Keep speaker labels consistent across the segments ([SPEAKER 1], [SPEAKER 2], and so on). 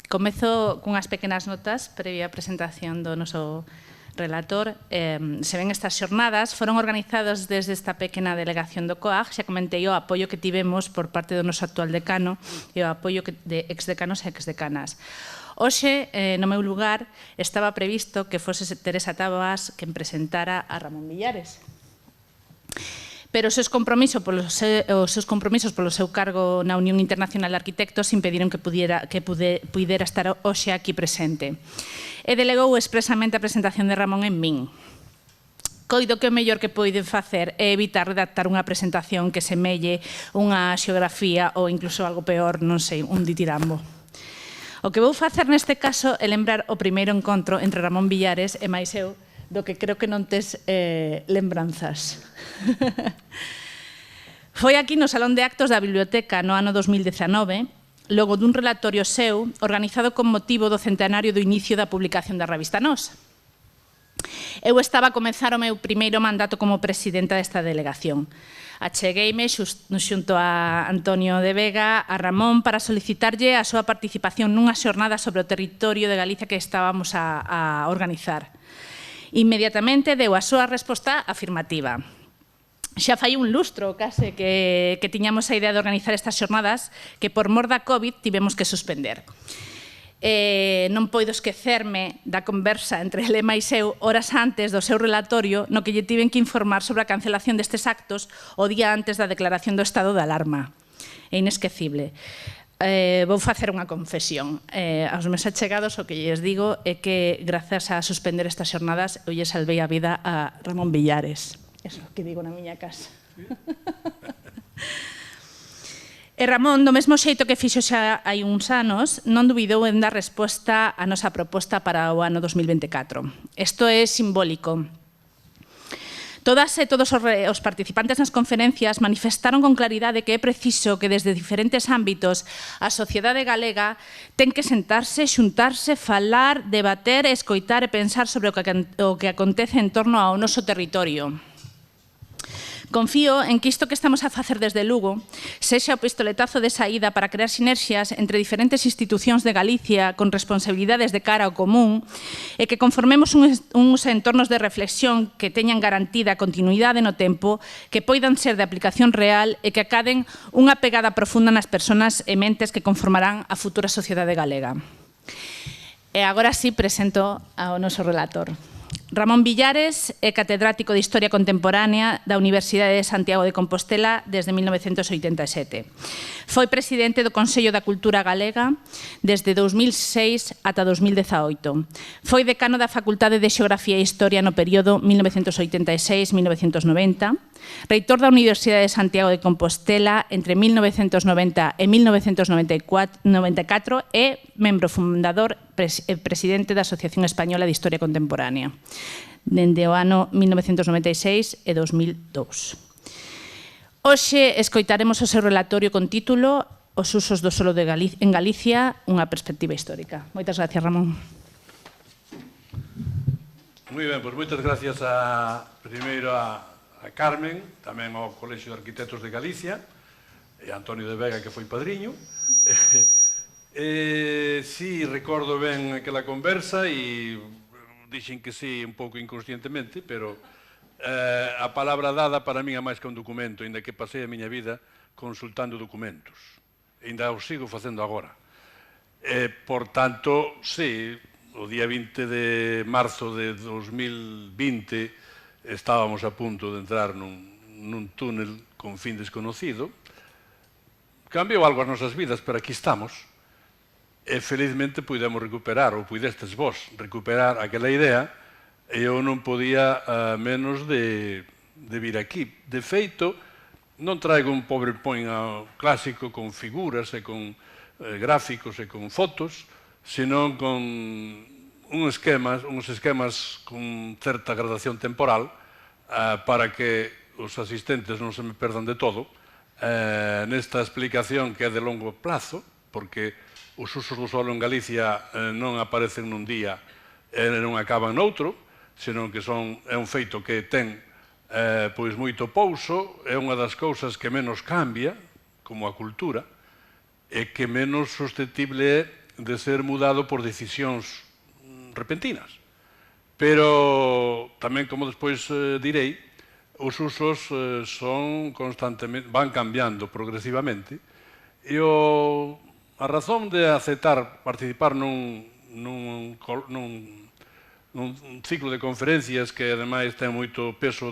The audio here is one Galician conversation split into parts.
[SPEAKER 1] Comezo cunhas pequenas notas previa a presentación do noso relator. Se ven estas xornadas, foron organizadas desde esta pequena delegación do COAG. Xa comentei o apoio que tivemos por parte do noso actual decano e o apoio de exdecanos e exdecanas. Hoxe, no meu lugar, estaba previsto que fose Teresa Tabas quen presentara a Ramón Villares. Pero os seus compromisos polo seu cargo na Unión Internacional de Arquitectos impediron que pudera estar hoxe aquí presente. E delegou expresamente a presentación de Ramón en min. Coido que o mellor que poden facer é evitar redactar unha presentación que semelle unha xeografía ou incluso algo peor, non sei, un ditirambo. O que vou facer neste caso é lembrar o primeiro encontro entre Ramón Villares e máis eu, do que creo que non tes lembranzas. Foi aquí no Salón de Actos da Biblioteca no ano 2019, logo dun relatorio seu organizado con motivo do centenario do inicio da publicación da revista Nós. Eu estaba a comezar o meu primeiro mandato como presidenta desta delegación. Achegueime xunto a Antonio de Vega, a Ramón, para solicitarlle a súa participación nunha xornada sobre o territorio de Galicia que estábamos a organizar. Inmediatamente deu a súa resposta afirmativa. Xa fai un lustro, case, que tiñamos a idea de organizar estas xornadas que por mor da COVID tivemos que suspender. Non poido esquecerme da conversa entre ele e eu horas antes do seu relatorio no que lle tiven que informar sobre a cancelación destes actos o día antes da declaración do estado de alarma. É inesquecible. Vou facer unha confesión. Aos meus achegados o que lles digo é que grazas a suspender estas xornadas eu lle salvei a vida a Ramón Villares. Eso que digo na miña casa. E Ramón, do mesmo xeito que fixo xa hai uns anos, non dubidou en dar resposta á nosa proposta para o ano 2024. Isto é simbólico. Todas e todos os participantes nas conferencias manifestaron con claridade que é preciso que desde diferentes ámbitos a sociedade galega ten que sentarse, xuntarse, falar, debater, escoitar e pensar sobre o que acontece en torno ao noso territorio. Confío en que isto que estamos a facer desde Lugo sexa o pistoletazo de saída para crear sinerxias entre diferentes institucións de Galicia con responsabilidades de cara ao común e que conformemos uns entornos de reflexión que teñan garantida a continuidade no tempo, que poidan ser de aplicación real e que acaden unha pegada profunda nas persoas e mentes que conformarán a futura sociedade galega. E agora sí presento ao noso relator. Ramón Villares é catedrático de Historia Contemporánea da Universidade de Santiago de Compostela desde 1987. Foi presidente do Consello da Cultura Galega desde 2006 ata 2018. Foi decano da Facultade de Xeografía e Historia no período 1986-1990, reitor da Universidade de Santiago de Compostela entre 1990 e 1994 e membro fundador e presidente da Asociación Española de Historia Contemporánea dende o ano 1996 e 2002. Hoxe escoitaremos o seu relatorio con título Os usos do solo en Galicia, unha perspectiva histórica. Moitas gracias, Ramón.
[SPEAKER 2] Moi ben, pois moitas gracias primeiro a Carmen, tamén ao Colexio de Arquitectos de Galicia, e a Antonio de Vega, que foi padriño. Si, recordo ben aquela conversa e dixen que sí un pouco inconscientemente, pero a palabra dada para min é máis que un documento, ainda que pasei a miña vida consultando documentos. Ainda o sigo facendo agora. Por tanto, sí, o día 20 de marzo de 2020 estábamos a punto de entrar nun túnel con fin desconocido. Cambiou algo as nosas vidas, pero aquí estamos. E felizmente pudemos recuperar, ou pudestes vos recuperar aquela idea, e eu non podía menos de vir aquí. De feito, non traigo un PowerPoint clásico con figuras e con gráficos e con fotos, senón con uns esquemas con certa gradación temporal para que os asistentes non se me perdan de todo nesta explicación que é de longo plazo, porque os usos do solo en Galicia non aparecen nun día e non acaban noutro, senón que é un feito que ten pois moito pouso, é unha das cousas que menos cambia, como a cultura, e que menos susceptible é ser mudado por decisións repentinas. Pero tamén, como despois direi, os usos van cambiando progresivamente e a razón de aceptar participar nun ciclo de conferencias que ademais ten moito peso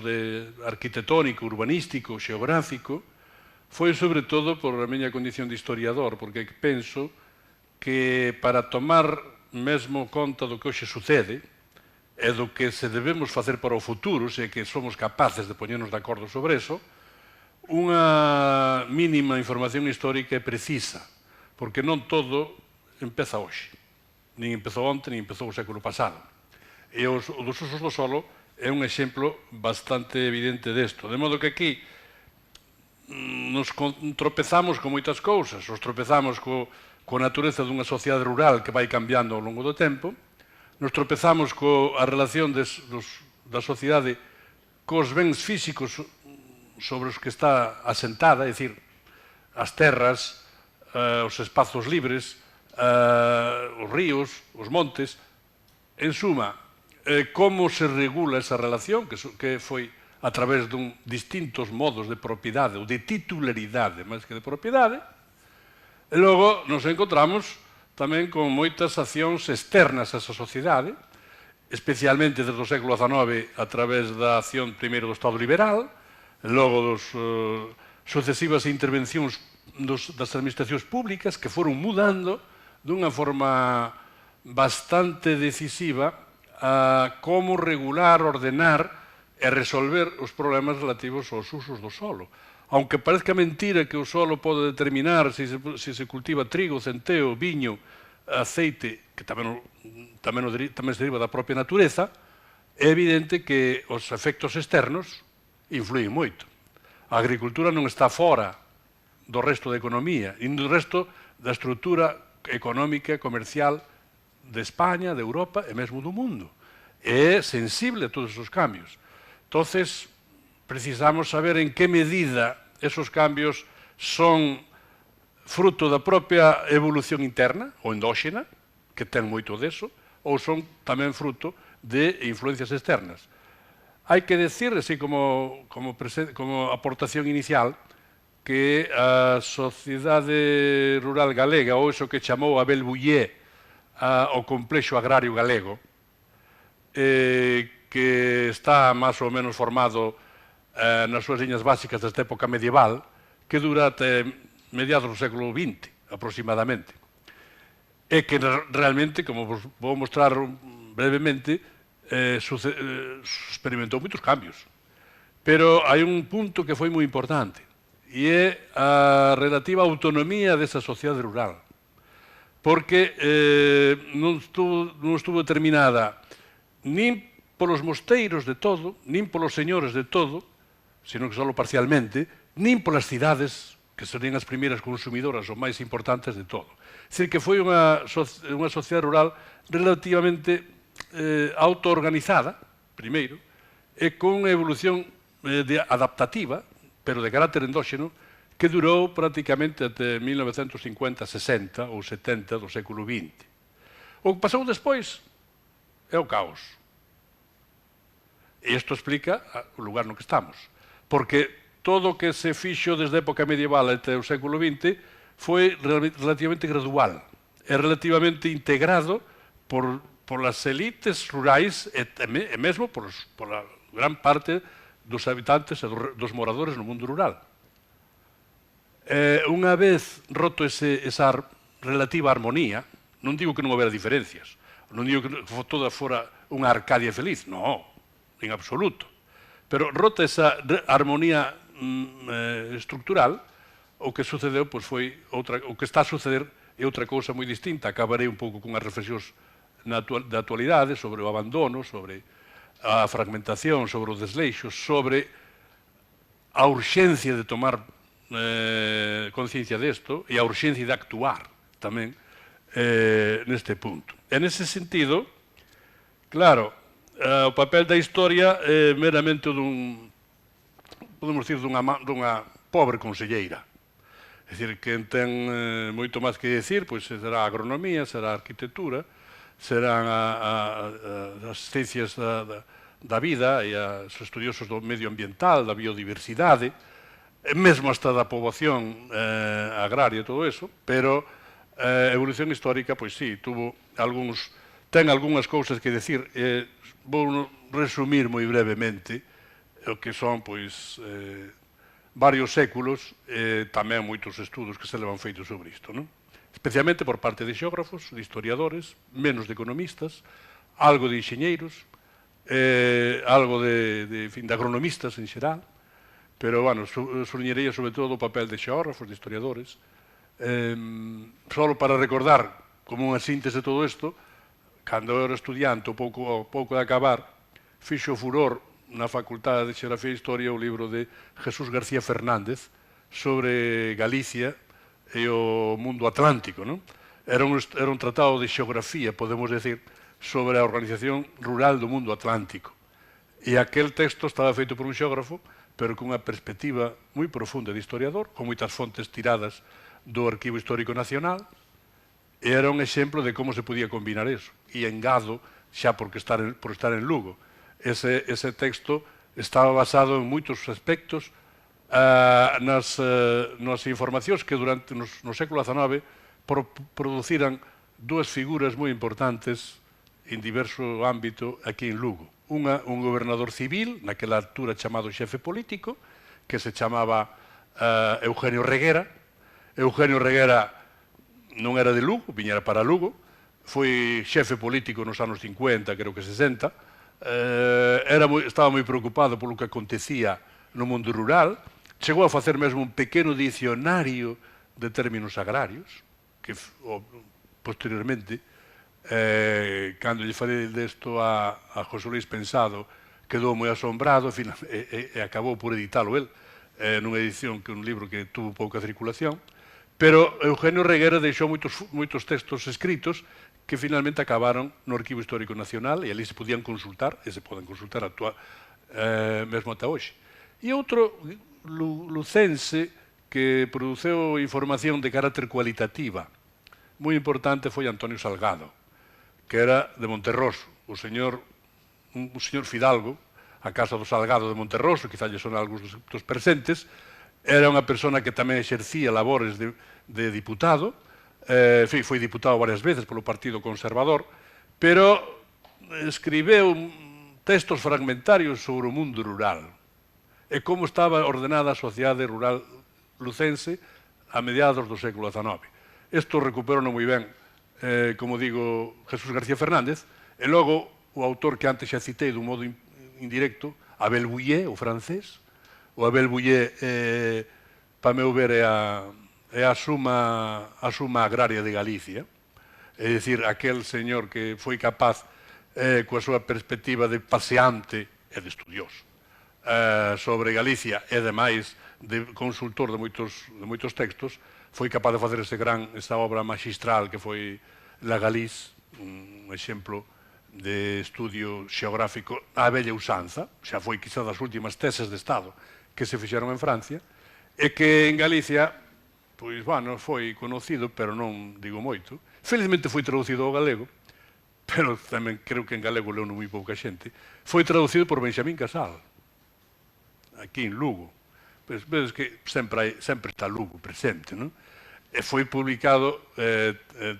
[SPEAKER 2] arquitectónico, urbanístico, xeográfico, foi sobre todo por a miña condición de historiador, porque penso que para tomar mesmo conta do que hoxe sucede e do que se debemos facer para o futuro, se que somos capaces de poñernos de acordo sobre eso, unha mínima información histórica é precisa, porque non todo empeza hoxe, nin empezou onte, nin empezou o século pasado. E os dos usos do solo é un exemplo bastante evidente desto. De modo que aquí nos tropezamos con moitas cousas, nos tropezamos coa natureza dunha sociedade rural que vai cambiando ao longo do tempo, nos tropezamos coa relación da sociedade cos bens físicos sobre os que está asentada, é dicir, as terras, os espazos libres, os ríos, os montes. En suma, como se regula esa relación, que foi a través dun distintos modos de propiedade ou de titularidade, máis que de propiedade, e logo nos encontramos tamén con moitas accións externas a esa sociedade, especialmente desde o século XIX a través da acción primeiro do Estado liberal, logo dos sucesivas intervencións das administracións públicas que foron mudando dunha forma bastante decisiva a como regular, ordenar e resolver os problemas relativos aos usos do solo. Aunque parezca mentira que o solo pode determinar se se cultiva trigo, centeo, viño, aceite, que tamén se deriva da propia natureza, é evidente que os efectos externos influyen moito. A agricultura non está fora do resto da economía, nin do resto da estrutura económica, comercial de España, de Europa e mesmo do mundo. É sensible a todos esos cambios. Entonces, precisamos saber en que medida esos cambios son fruto da propia evolución interna, ou endóxena, que ten moito deso, ou son tamén fruto de influencias externas. Hai que decir, así como aportación inicial, que a sociedade rural galega, ou iso que chamou Abel Bullé o complexo agrario galego, que está máis ou menos formado nas súas liñas básicas desta época medieval, que dura até mediados do século XX, aproximadamente. E que realmente, como vos vou mostrar brevemente, experimentou moitos cambios. Pero hai un punto que foi moi importante, e é a relativa autonomía desa sociedade rural. Porque non estuvo determinada nin polos mosteiros de todo, nin polos señores de todo, sino que só parcialmente, nin polas cidades, que serían as primeiras consumidoras ou máis importantes de todo. É dicir, que foi unha sociedade rural relativamente autoorganizada, primeiro, e con unha evolución adaptativa, pero de carácter endóxeno, que durou prácticamente até 1950, 60 ou 70 do século XX. O que pasou despois é o caos. E isto explica o lugar no que estamos. Porque todo o que se fixo desde a época medieval até o século XX foi relativamente gradual e relativamente integrado polas elites rurais e mesmo pola gran parte dos habitantes e dos moradores no mundo rural. Unha vez roto esa relativa armonía, non digo que non houbera diferencias, non digo que toda fora unha Arcadia feliz, non, en absoluto. Pero rota esa armonía estructural, o que sucedeu foi o que está a suceder é outra cousa moi distinta. Acabarei un pouco con as reflexións da actualidade sobre o abandono, sobre a fragmentación, sobre os desleixos, sobre a urxencia de tomar conciencia desto e a urxencia de actuar tamén neste punto. E nese sentido, claro, o papel da historia é meramente podemos dicir, dunha pobre conselleira. É dicir, quen ten moito máis que dicir, pois será a agronomía, será a arquitectura, serán as ciencias da vida e os estudiosos do medio ambiental, da biodiversidade, mesmo hasta da poboación agraria e todo eso, pero a evolución histórica, pois sí, ten algunhas cousas que decir. Vou resumir moi brevemente o que son, pois, varios séculos, tamén moitos estudos que se levan feitos sobre isto, non? Especialmente por parte de xeógrafos, de historiadores, menos de economistas, algo de enxeñeiros, algo de agronomistas en xeral, pero, bueno, sublinharía sobre todo o papel de xeógrafos, de historiadores. Só para recordar, como unha síntese de todo isto, cando eu era estudiante, pouco de acabar, fixo furor na Facultade de Xeografía e Historia o libro de Jesús García Fernández sobre Galicia e o mundo atlántico, non? Era un tratado de xeografía, podemos decir, sobre a organización rural do mundo atlántico. E aquel texto estaba feito por un xeógrafo, pero cunha perspectiva moi profunda de historiador, con moitas fontes tiradas do Arquivo Histórico Nacional, e era un exemplo de como se podía combinar eso. E engado, xa por estar en Lugo, ese texto estaba basado en moitos aspectos nas informacións que durante no século XIX produciran dúas figuras moi importantes en diverso ámbito aquí en Lugo. Un gobernador civil, naquela altura chamado xefe político, que se chamaba Eugenio Reguera. Eugenio Reguera non era de Lugo, viñera para Lugo, foi xefe político nos anos 50, creo que 60, estaba moi preocupado polo que acontecía no mundo rural, chegou a facer mesmo un pequeno dicionario de términos agrarios, que posteriormente, cando lle falei desto a José Luis Pensado, quedou moi asombrado e acabou por editalo el, nunha edición, que un libro que tuvo pouca circulación, pero Eugenio Reguera deixou moitos textos escritos que finalmente acabaron no Arquivo Histórico Nacional e ali se podían consultar, e se poden consultar mesmo ata hoxe. E outro lucense que produceu información de carácter cualitativa moi importante foi Antonio Salgado, que era de Monterroso, un señor Fidalgo, a casa do Salgado de Monterroso, quizá lle son algúns dos presentes, era unha persona que tamén exercía labores de diputado, foi diputado varias veces polo Partido Conservador, pero escribeu textos fragmentarios sobre o mundo rural e como estaba ordenada a sociedade rural lucense a mediados do século XIX. Isto recuperou moi ben, como digo, Jesús García Fernández, e logo o autor que antes xa citei dun modo indirecto, Abel Bouillet, o francés. O Abel Bouillet, para meu ver, é a suma agraria de Galicia. É dicir, aquel señor que foi capaz, coa súa perspectiva de paseante e de estudioso, sobre Galicia e, demais, de consultor de moitos textos, foi capaz de facer esa obra magistral que foi La Galice, un exemplo de estudio xeográfico á bella usanza, xa foi quizá das últimas teses de Estado que se fixeron en Francia, e que en Galicia, pois, bueno, foi conocido, pero non digo moito. Felizmente foi traducido ao galego, pero tamén creo que en galego leu moi pouca xente. Foi traducido por Benxamín Casal, aquí en Lugo. Vedes que sempre está Lugo presente, non? E foi publicado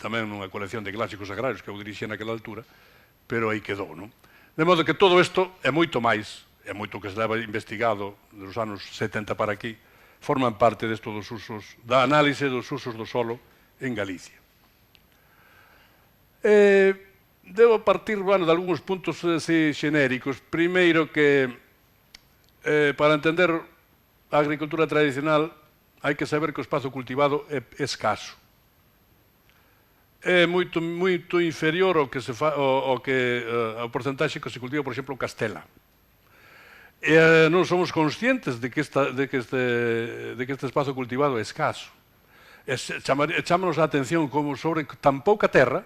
[SPEAKER 2] tamén nunha colección de clásicos agrarios que eu dirixía naquela altura, pero aí quedou, non? De modo que todo isto é moito máis, é moito que se leva investigado dos anos 70 para aquí, forman parte desto dos usos, da análise dos usos do solo en Galicia. Debo partir, bueno, de algúns puntos xenéricos. Primeiro que, para entender a agricultura tradicional, hai que saber que o espazo cultivado é escaso. É moito inferior ao porcentaxe que se cultiva, por exemplo, en Castela. E non somos conscientes de que este espazo cultivado é escaso. Chámanos a atención como sobre tan pouca terra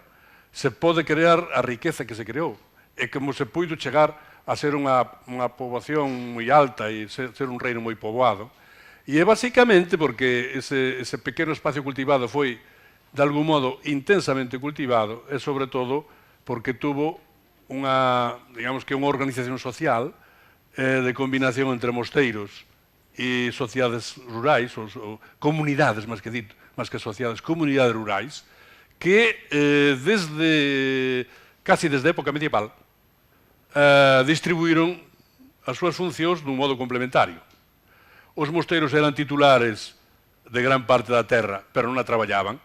[SPEAKER 2] se pode crear a riqueza que se creou e como se puido chegar a ser unha poboación moi alta e ser un reino moi poboado. E é basicamente porque ese pequeno espacio cultivado foi, de algún modo, intensamente cultivado, e sobre todo porque tuvo unha, digamos que unha organización social de combinación entre mosteiros e sociedades rurais, ou comunidades, máis que sociedades, comunidades rurais, que casi desde a época medieval distribuíron as súas funcións dun modo complementario. Os mosteiros eran titulares de gran parte da terra, pero non a traballaban,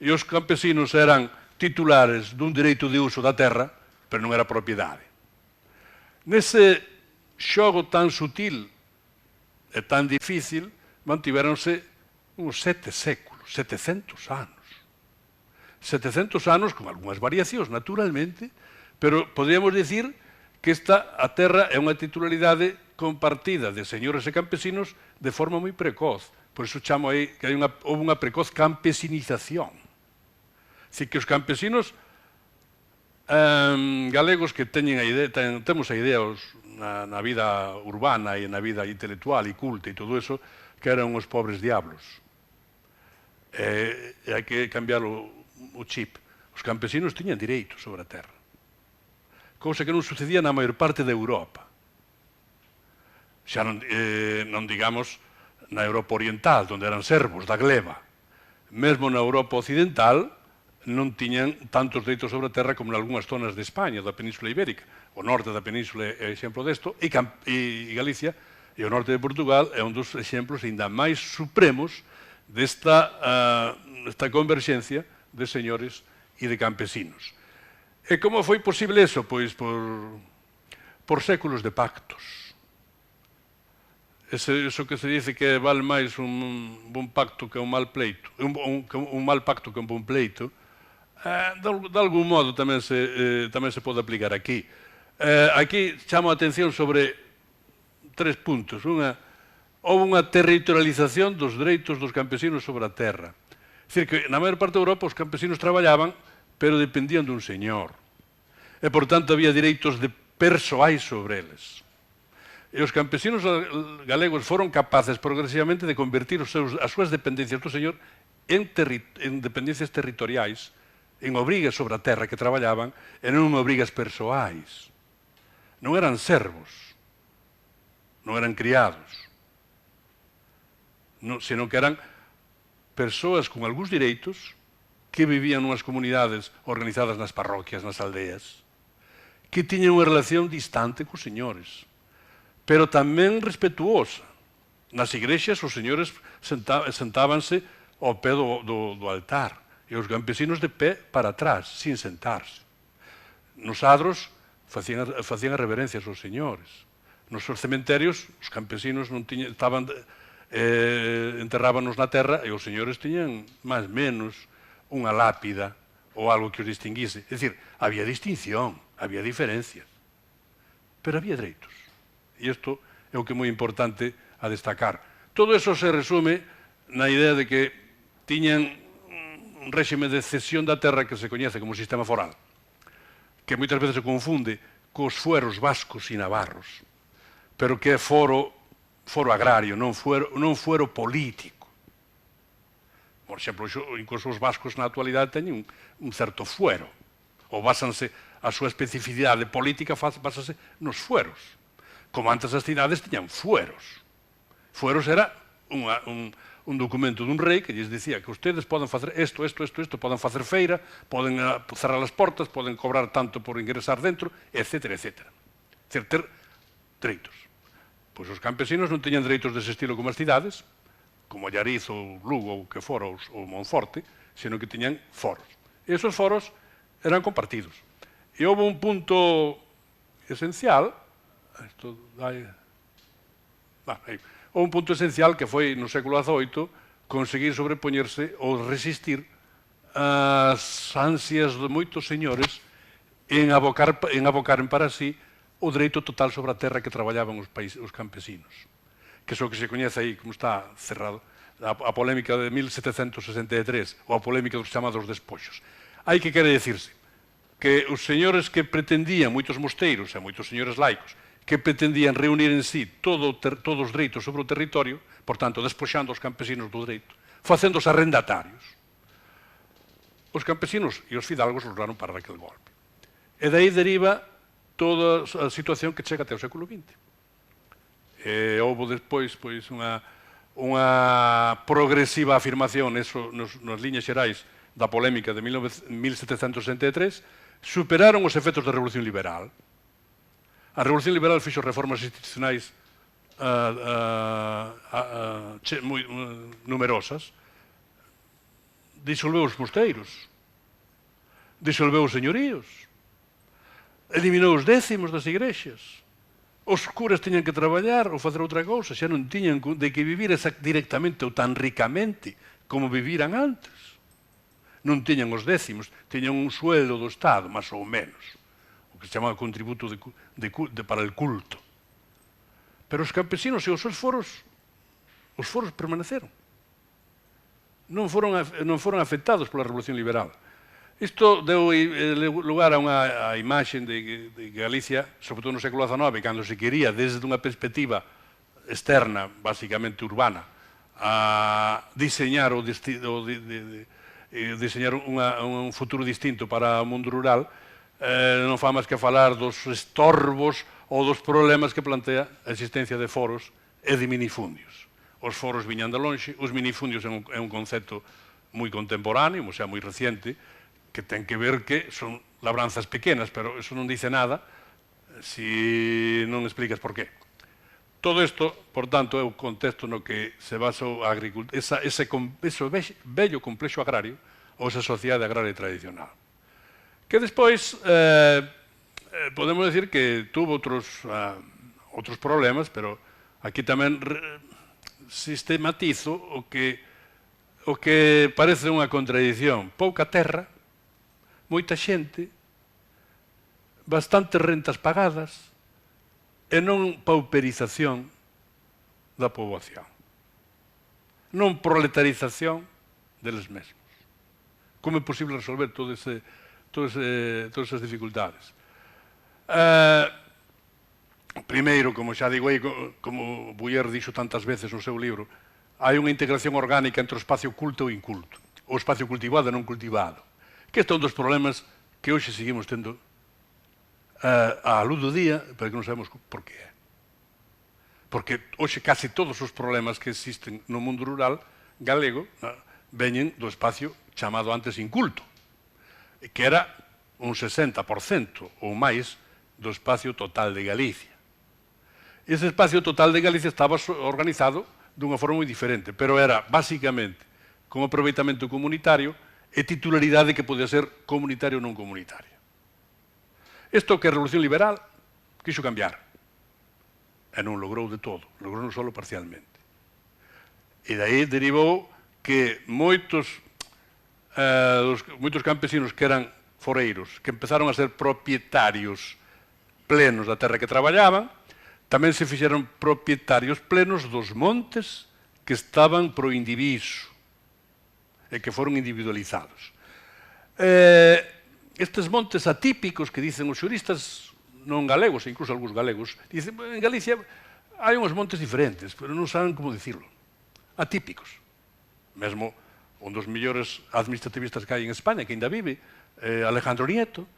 [SPEAKER 2] e os campesinos eran titulares dun dereito de uso da terra, pero non era propiedade. Nese xogo tan sutil e tan difícil, mantiveronse uns 7 séculos, 700 anos. 700 anos con algunhas variacións, naturalmente, pero podríamos dicir que a terra é unha titularidade compartida de señores e campesinos de forma moi precoz. Por iso chamo aí que houve unha precoz campesinización. É dicir, que os campesinos galegos que temos a idea na vida urbana e na vida intelectual e culta e todo eso, que eran os pobres diablos. E hai que cambiar o chip. Os campesinos tiñan direito sobre a terra, cousa que non sucedía na maior parte da Europa. Xa non digamos na Europa Oriental, onde eran servos da gleba. Mesmo na Europa Occidental non tiñan tantos dereitos sobre a terra como en algunhas zonas de España, da Península Ibérica. O norte da Península é exemplo desto, e Galicia, e o norte de Portugal é un dos exemplos ainda máis supremos desta converxencia de señores e de campesinos. E como foi posible eso? Pois por séculos de pactos. Eso que se dice que vale máis un bon pacto que un mal pleito, un mal pacto que un bon pleito, de algún modo tamén se pode aplicar aquí. Aquí chamo a atención sobre 3 puntos. Houve unha territorialización dos dereitos dos campesinos sobre a terra. É dicir, que na maior parte da Europa os campesinos traballaban, pero dependían dun señor. E, por tanto, había dereitos persoais sobre eles. E os campesinos galegos foron capaces progresivamente de convertir as súas dependencias do señor en dependencias territoriais, en obrigas sobre a terra que traballaban, e non en obrigas persoais. Non eran servos, non eran criados, senón que eran persoas con algúns direitos que vivían nunhas comunidades organizadas nas parroquias, nas aldeas, que tiñan unha relación distante cos señores, pero tamén respetuosa. Nas igrexas os señores sentábanse ao pé do altar e os campesinos de pé para atrás, sin sentarse. Nos adros facían as reverencias aos señores. Nos cementerios os campesinos enterrábanos na terra e os señores tiñan máis menos unha lápida ou algo que os distinguise. É dicir, había distinción, había diferencias, pero había dereitos. E isto é o que é moi importante a destacar. Todo eso se resume na idea de que tiñan un réxime de cesión da terra que se coñece como sistema foral, que moitas veces se confunde cos fueros vascos e navarros, pero que é foro agrario, non fuero político. Por exemplo, incluso os vascos na actualidade teñen un certo fuero, ou basanse a súa especificidade política basase nos fueros. Como antes as cidades tiñan fueros. Fueros era un documento dun rei que lles dicía que ustedes poden facer isto, poden facer feira, poden cerrar as portas, poden cobrar tanto por ingresar dentro, etc. etc. Ter dereitos. Pois os campesinos non teñan dereitos dese estilo como as cidades, como Allariz ou Lugo ou que fora, ou Monforte, senón que tiñan foros. E esos foros eran compartidos. E houve un punto esencial, un punto esencial que foi no século XVIII conseguir sobrepoñerse ou resistir as ansias de moitos señores en abocaren para sí o dereito total sobre a terra que traballaban os campesinos, que é o que se coñece aí como está cerrado, a polémica de 1763 ou a polémica dos chamados despoxos. Hai que quere dicirse que os señores que pretendían, moitos mosteiros e moitos señores laicos, que pretendían reunir en sí todos os dereitos sobre o territorio, por tanto, despoxando os campesinos do dereito, facéndose arrendatarios. Os campesinos e os fidalgos lograron parar aquel golpe. E dai deriva toda a situación que chega até o século XX. Houve despois unha progresiva afirmación nas liñas xerais da polémica de 1763, superaron os efectos da Revolución Liberal. A Revolución Liberal fixo reformas institucionais moi numerosas, disolveu os mosteiros, disolveu os señoríos, eliminou os décimos das igrexas, os curas tiñan que traballar ou facer outra cousa, xa non tiñan de que vivir directamente ou tan ricamente como viviran antes. Non tiñan os décimos, tiñan un sueldo do Estado, máis ou menos, o que se chamaba contributo para el culto. Pero os campesinos e os foros permaneceron. Non foron afectados pola Revolución Liberal. Isto deu lugar a unha imaxe de Galicia, sobre todo no século XIX, cando se quería, desde unha perspectiva externa, basicamente urbana, a diseñar un futuro distinto para o mundo rural, non fa máis que falar dos estorbos ou dos problemas que plantea a existencia de foros e de minifundios. Os foros viñan de lonxe, os minifundios é un concepto moi contemporáneo, ou sea, moi reciente, que ten que ver que son labranzas pequenas, pero eso non dice nada se non explicas por qué. Todo isto, por tanto, é o contexto no que se basa a agricultura, ese bello complexo agrario ou esa sociedade agraria tradicional. Que despois podemos decir que tuvo outros problemas, pero aquí tamén sistematizo o que parece unha contradición. Pouca terra, moita xente, bastantes rentas pagadas e non pauperización da poboación. Non proletarización deles mesmos. Como é posible resolver todas esas dificultades? Primeiro, como xa digo aí, como Buller dixo tantas veces no seu libro, hai unha integración orgánica entre o espacio culto e inculto, o espacio cultivado e non cultivado, que este é un dos problemas que hoxe seguimos tendo á luz do día, pero que non sabemos por que é. Porque hoxe casi todos os problemas que existen no mundo rural galego veñen do espacio chamado antes inculto, que era un 60% ou máis do espacio total de Galicia. Ese espacio total de Galicia estaba organizado dunha forma moi diferente, pero era basicamente con aproveitamento comunitario e titularidade que podía ser comunitaria ou non comunitaria. Isto que a Revolución Liberal quixo cambiar, e non logrou de todo, logrou non só parcialmente. E daí derivou que moitos campesinos que eran foreiros, que empezaron a ser propietarios plenos da terra que traballaban, tamén se fixeron propietarios plenos dos montes que estaban pro indiviso e que foron individualizados. Estes montes atípicos que dicen os xuristas non galegos, e incluso algúns galegos, dicen, en Galicia hai uns montes diferentes, pero non saben como dicirlo. Atípicos. Mesmo un dos mellores administrativistas que hai en España, que ainda vive, Alejandro Nieto,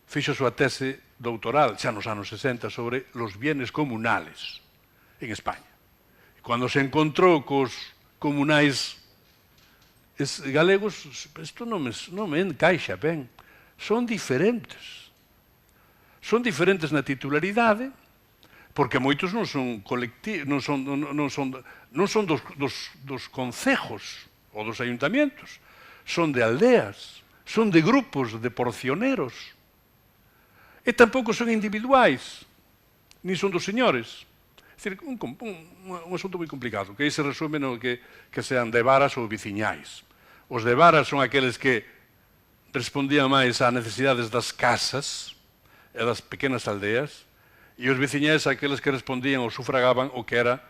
[SPEAKER 2] fixo a súa tese doutoral xa nos anos 60 sobre los bienes comunales en España. E cando se encontrou cos comunais galegos, isto non me encaixa ben. Son diferentes. Son diferentes na titularidade, porque moitos non son colectivos, non son dos concejos ou dos ayuntamientos, son de aldeas, son de grupos de porcioneros, e tampouco son individuais, ni son dos señores. É dicir, un asunto moi complicado, que aí se resume no que sean de varas ou viciñais. Os de varas son aqueles que respondían máis ás necesidades das casas e das pequenas aldeas, e os veciñais aqueles que respondían ou sufragaban o que era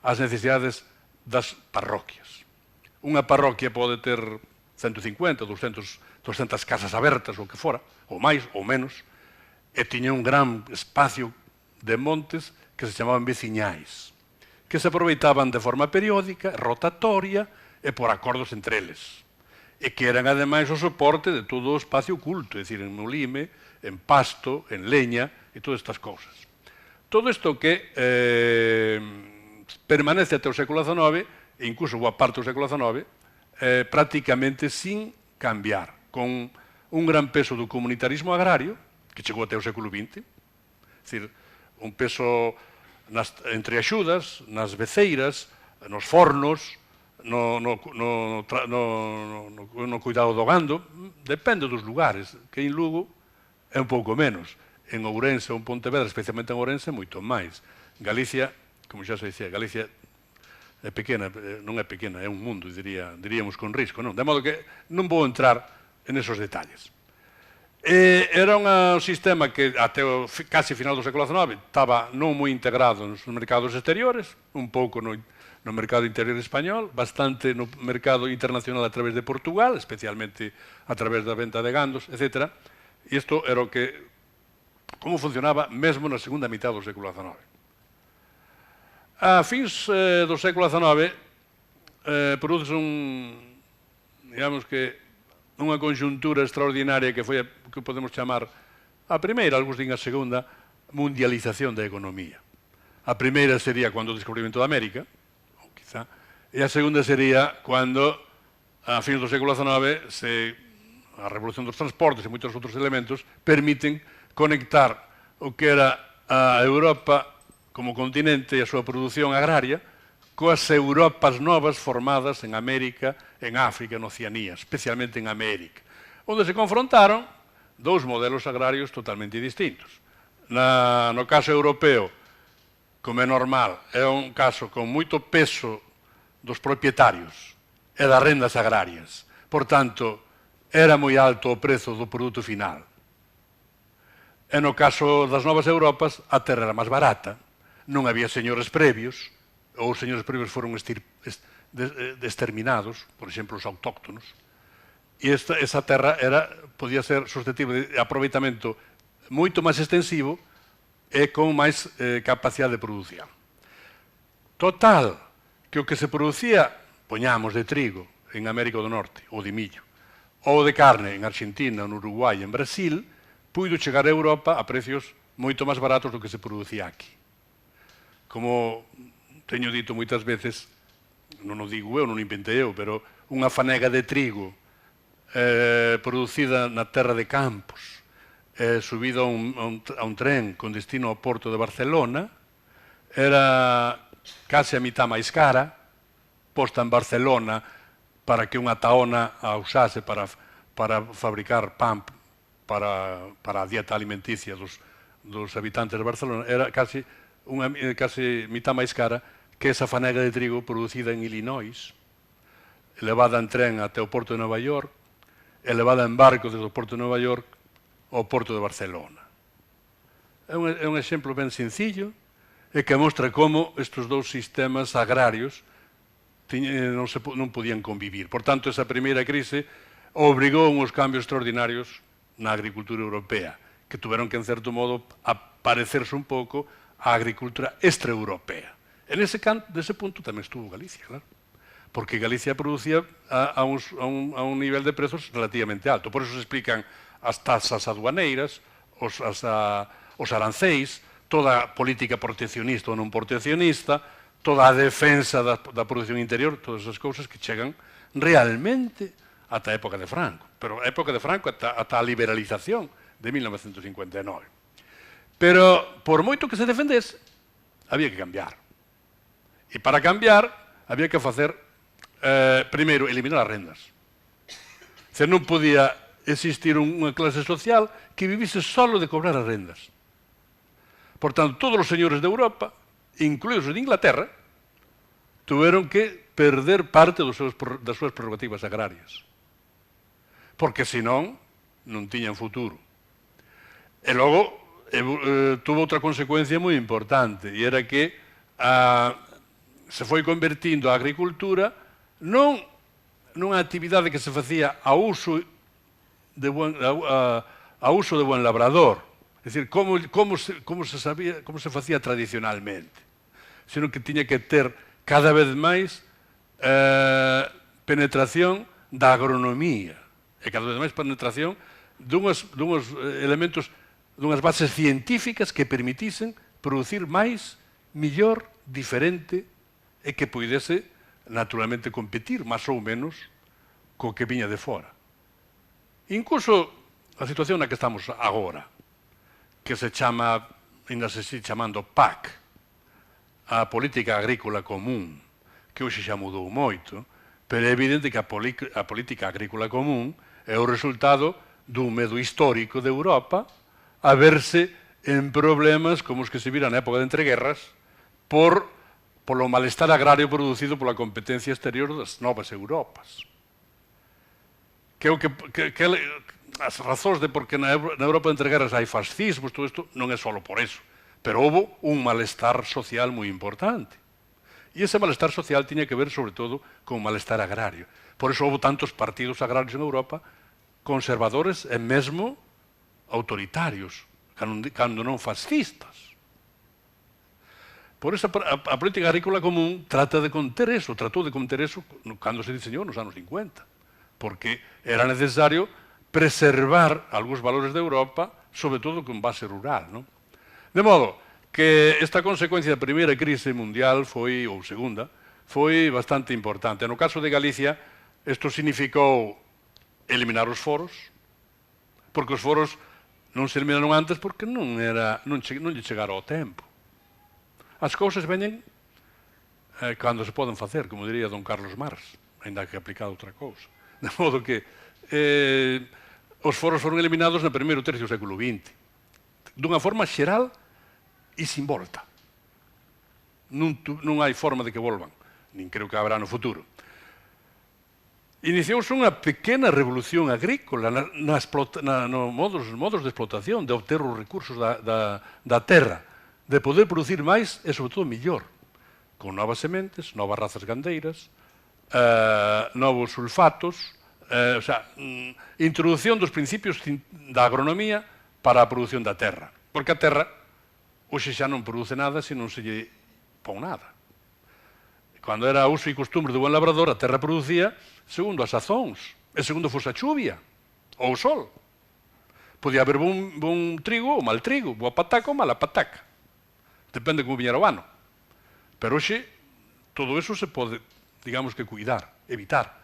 [SPEAKER 2] as necesidades das parroquias. Unha parroquia pode ter 150, 200 casas abertas, ou que fora, ou máis, ou menos, e tiña un gran espacio de montes que se chamaban veciñais, que se aproveitaban de forma periódica, rotatoria e por acordos entre eles, e que eran ademais o soporte de todo o espacio culto, é dicir, en mulime, en pasto, en leña e todas estas cousas. Todo isto que permanece até o século XIX, e incluso boa parte do século XIX, prácticamente sin cambiar, con un gran peso do comunitarismo agrario, que chegou até o século XX, é dicir, un peso entre axudas, nas beceiras, nos fornos, no cuidado do gando, depende dos lugares, que en Lugo é un pouco menos. En Ourense ou en Pontevedra, especialmente en Ourense, moito máis. Galicia, como xa se dicía, Galicia é pequena, non é pequena, é un mundo, diríamos con risco, non? De modo que non vou entrar en esos detalles. Era un sistema que até o casi final do século XIX estaba non moi integrado nos mercados exteriores, un pouco no mercado interior español, bastante no mercado internacional a través de Portugal, especialmente a través da venta de gandos, etc. E isto era o que como funcionaba mesmo na segunda mitad do século XIX. A fins do século XIX produce digamos que, unha conxuntura extraordinaria que foi que podemos chamar a primeira, algúns din a segunda, mundialización da economía. A primeira sería cando o descubrimento da América, ou quizá, e a segunda sería cando, a fins do século XIX, a revolución dos transportes e moitos outros elementos permiten conectar o que era a Europa como continente e a súa produción agraria coas Europas novas formadas en América, en África, en Oceanía, especialmente en América, onde se confrontaron dous modelos agrarios totalmente distintos. No caso europeo, como é normal, é un caso con moito peso dos propietarios e das rendas agrarias. Por tanto, era moi alto o prezo do produto final. E no caso das novas Europas, a terra era máis barata, non había señores previos, ou os señores previos foron exterminados, por exemplo, os autóctonos, e esa terra podía ser susceptible de aproveitamento moito máis extensivo e con máis capacidade de produción. Total, que o que se producía, poñamos, de trigo en América do Norte, ou de millo, ou de carne en Argentina, en Uruguai, en Brasil, puido chegar a Europa a precios moito máis baratos do que se producía aquí. Como teño dito moitas veces, non o digo eu, non o inventei eu, pero unha fanega de trigo producida na terra de Campos, subida a un tren con destino ao porto de Barcelona, era case a mitad máis cara, posta en Barcelona para que unha taona a usase para fabricar pan para a dieta alimenticia dos habitantes de Barcelona, era case mitad máis cara que esa fanega de trigo producida en Illinois, levada en tren até o porto de Nova York, e levada en barco desde o porto de Nova York ao porto de Barcelona. É un exemplo ben sencillo e que mostra como estes dous sistemas agrarios non podían convivir. Por tanto, esa primeira crise obrigou uns cambios extraordinarios na agricultura europea, que tuveron que, en certo modo, parecerse un pouco á agricultura extraeuropea. En ese punto tamén estuvo Galicia, claro, porque Galicia producía a un nivel de prezos relativamente alto. Por eso se explican as tasas aduaneiras, os aranceis, toda a política proteccionista ou non proteccionista, toda a defensa da produción interior, todas esas cousas que chegan realmente ata a época de Franco. Pero a época de Franco ata a liberalización de 1959. Pero, por moito que se defendese, había que cambiar. E para cambiar, había que facer, primeiro, eliminar as rendas. Non podía existir unha clase social que vivise solo de cobrar as rendas. Por tanto, todos os señores de Europa, incluídos de Inglaterra, tuveron que perder parte das súas prerrogativas agrarias. Porque, senón, non tiñan futuro. E logo, tuvo outra consecuencia moi importante, e era que se foi convertindo a agricultura non nunha actividade que se facía a uso de buen labrador, É dicir, como se facía tradicionalmente, senón que tiña que ter cada vez máis penetración da agronomía e cada vez máis penetración dunhos elementos, dunhas bases científicas que permitisen producir máis, millor, diferente e que poidese naturalmente competir máis ou menos co que viña de fora. Incluso a situación na que estamos agora, que se chama, ainda se sigue chamando PAC, a Política Agrícola Común, que hoxe xa mudou moito, pero é evidente que a Política Agrícola Común é o resultado dun medo histórico de Europa a verse en problemas como os que se viran na época de entreguerras polo malestar agrario producido pola competencia exterior das novas Europas. Que as razóns de por que na Europa de entreguerras hai fascismos, todo isto, non é só por eso, pero houve un malestar social moi importante. E ese malestar social tiña que ver, sobre todo, con o malestar agrario. Por eso houve tantos partidos agrarios en Europa, conservadores e mesmo autoritarios, cando non fascistas. Por eso a política agrícola común tratou de conter eso cando se diseñou nos anos 50, porque era necesario preservar algúns valores de Europa, sobre todo con base rural, non? De modo que esta consecuencia da primeira crise mundial ou segunda, foi bastante importante. No caso de Galicia, isto significou eliminar os foros, porque os foros non se eliminaron antes porque non lle chegara o tempo. As cousas veñen cando se poden facer, como diría don Carlos Marx, ainda que aplicado outra cousa. De modo que os foros foron eliminados no primeiro tercio do século XX, dunha forma xeral e sin volta. Non hai forma de que volvan, nin creo que habrá no futuro. Iniciouse unha pequena revolución agrícola nos modos de explotación, de obter os recursos da terra, de poder producir máis e, sobre todo, millor, con novas sementes, novas razas gandeiras, novos sulfatos, introducción dos principios da agronomía para a produción da terra. Porque a terra hoxe xa non produce nada se non se lle pon nada. Cando era uso e costumbre do buen labrador, a terra producía segundo as sazóns, e segundo fose a chuvia, ou o sol. Podía haber bon trigo ou mal trigo, boa pataca ou mala pataca. Depende como viñera o ano. Pero hoxe, todo eso se pode, digamos que, cuidar, evitar.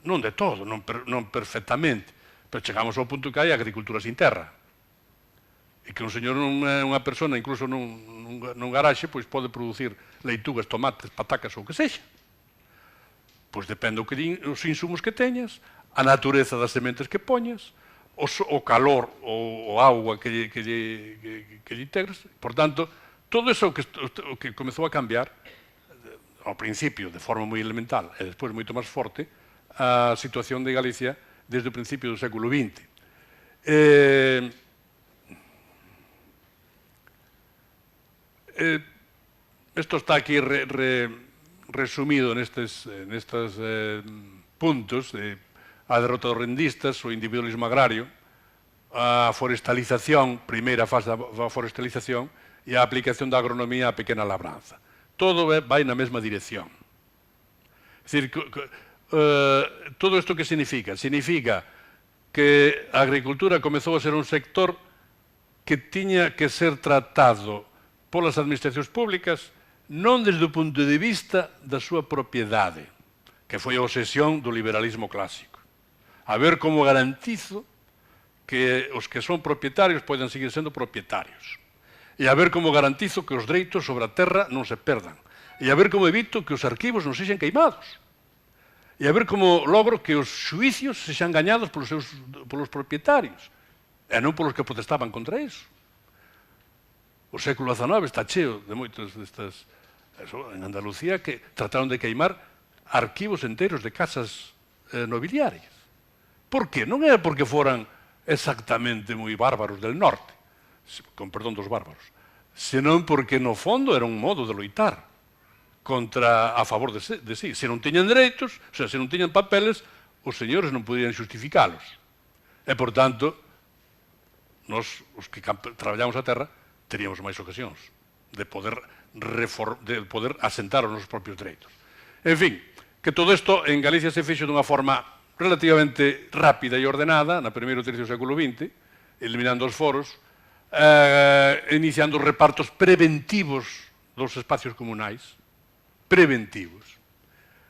[SPEAKER 2] Non de todo, non perfectamente, pero chegamos ao punto que hai agricultura sin terra. E que un señor, unha persona, incluso nun garaxe, pois pode producir leitugas, tomates, patacas ou que sexa. Pois depende os insumos que teñas, a natureza das sementes que poñas, o calor ou auga que lle integres. Por tanto, todo eso que comezou a cambiar, ao principio de forma moi elemental e despois moito máis forte, a situación de Galicia desde o principio do século XX. Isto está aquí resumido nestes puntos, a derrota dos rendistas, o individualismo agrario, a forestalización, primeira fase da forestalización, e a aplicación da agronomía á pequena labranza. Todo vai na mesma dirección. É dicir, todo isto que significa? Significa que a agricultura comezou a ser un sector que tiña que ser tratado polas administracións públicas non desde o punto de vista da súa propiedade, que foi a obsesión do liberalismo clásico. A ver como garantizo que os que son propietarios poden seguir sendo propietarios. E a ver como garantizo que os dereitos sobre a terra non se perdan. E a ver como evito que os arquivos non sexan queimados. E a ver como logro que os xuicios sexan gañados polos propietarios e non polos que protestaban contra iso. O século XIX está cheo de moitas destas... En Andalucía que trataron de queimar arquivos enteros de casas nobiliarias. Por qué? Non era porque foran exactamente moi bárbaros del norte, con perdón dos bárbaros, senón porque no fondo era un modo de loitar a favor de sí. Se non tiñan dereitos, o sea, se non tiñan papeles, os señores non podían justificalos. E, por tanto, Nos, os que traballamos a terra, teríamos máis ocasións de poder asentar os nosos propios dereitos. En fin, que todo isto en Galicia se fixo dunha forma relativamente rápida e ordenada na primeiro tercio do século XX, eliminando os foros, iniciando os repartos preventivos dos espacios comunais, preventivos.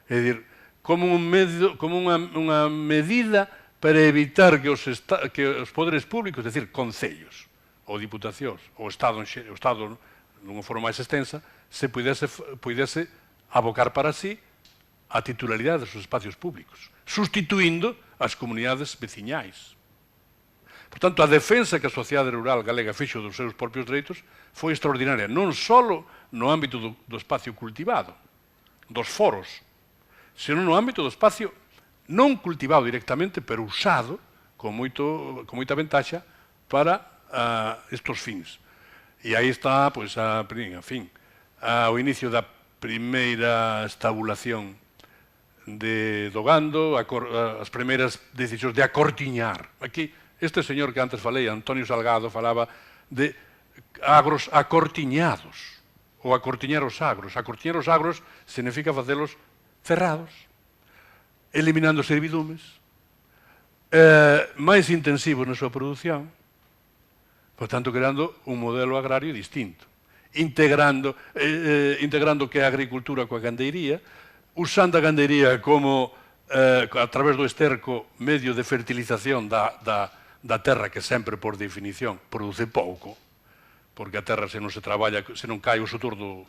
[SPEAKER 2] É dicir, como unha medida para evitar que os poderes públicos, é dicir, concellos, ou diputacións, ou Estado nunha forma máis extensa, se pudese abocar para sí a titularidade dos espacios públicos, sustituindo as comunidades veciñais. Por tanto, a defensa que a sociedade rural galega fixo dos seus propios dereitos foi extraordinaria, non só no ámbito do espacio cultivado, dos foros, senón no ámbito do espacio non cultivado directamente, pero usado con moita ventaxa para estes fins. E aí está, pois, o inicio da primeira estabulación do gando, as primeiras decisións de acortiñar. Aquí, este señor que antes falei, Antonio Salgado, falaba de agros acortiñados, ou acortiñar os agros. Acortiñar os agros significa facelos cerrados, eliminando servidumes, máis intensivos na súa produción, por tanto, creando un modelo agrario distinto, integrando que a agricultura coa gandeiría, usando a gandeiría como, a través do esterco, medio de fertilización da terra, que sempre, por definición, produce pouco, porque a terra, se non se traballa, se non cae o sotor do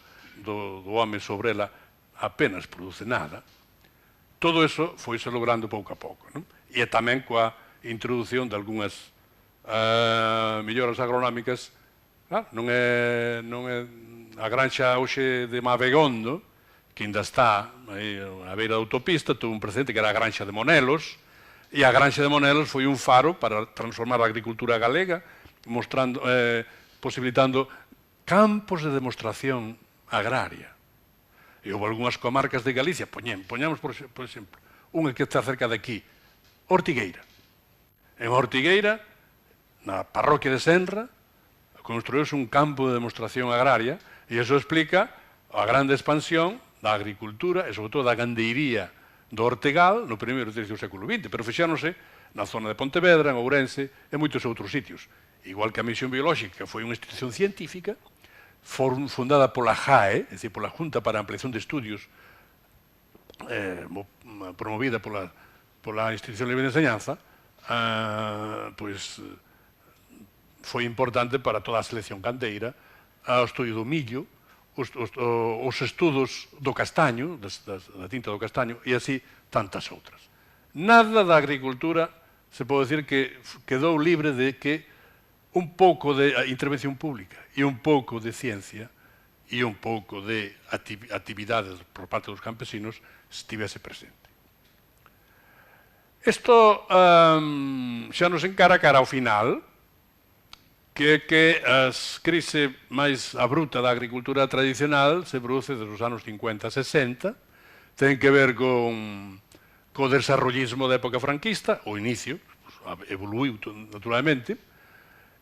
[SPEAKER 2] home sobre ela, apenas produce nada. Todo iso foise logrando pouco a pouco, non? E tamén coa introdución de algunhas melloras agronómicas. Non é a granxa hoxe de Mavegondo, que ainda está aí á beira da autopista, tuvo un precedente que era a granxa de Monelos, e a granxa de Monelos foi un faro para transformar a agricultura galega, posibilitando campos de demostración agraria. E houve algunhas comarcas de Galicia, poñamos, por exemplo, unha que está cerca de aquí, Ortigueira. En Ortigueira, na parroquia de Senra, construíuse un campo de demostración agraria, e iso explica a grande expansión da agricultura e, sobre todo, da gandeiría do Ortegal no primeiro tercio do século XX, pero fixáronse na zona de Pontevedra, en Ourense e moitos outros sitios. Igual que a Misión Biolóxica foi unha institución científica fundada pola JAE, é dicir, pola Junta para a Ampliación de Estudios, promovida pola Institución Libre de Enseñanza, pois foi importante para toda a selección gandeira, o estudio do millo, os estudos do castaño, da tinta do castaño, e así tantas outras. Nada da agricultura se pode decir que quedou libre de que un pouco de intervención pública e un pouco de ciencia e un pouco de actividades por parte dos campesinos estivese presente. Isto xa nos encara cara ao final, que as crise máis abrupta da agricultura tradicional se produce desde os anos 50 e 60, ten que ver co desarrollismo da época franquista, o inicio, evoluiu naturalmente,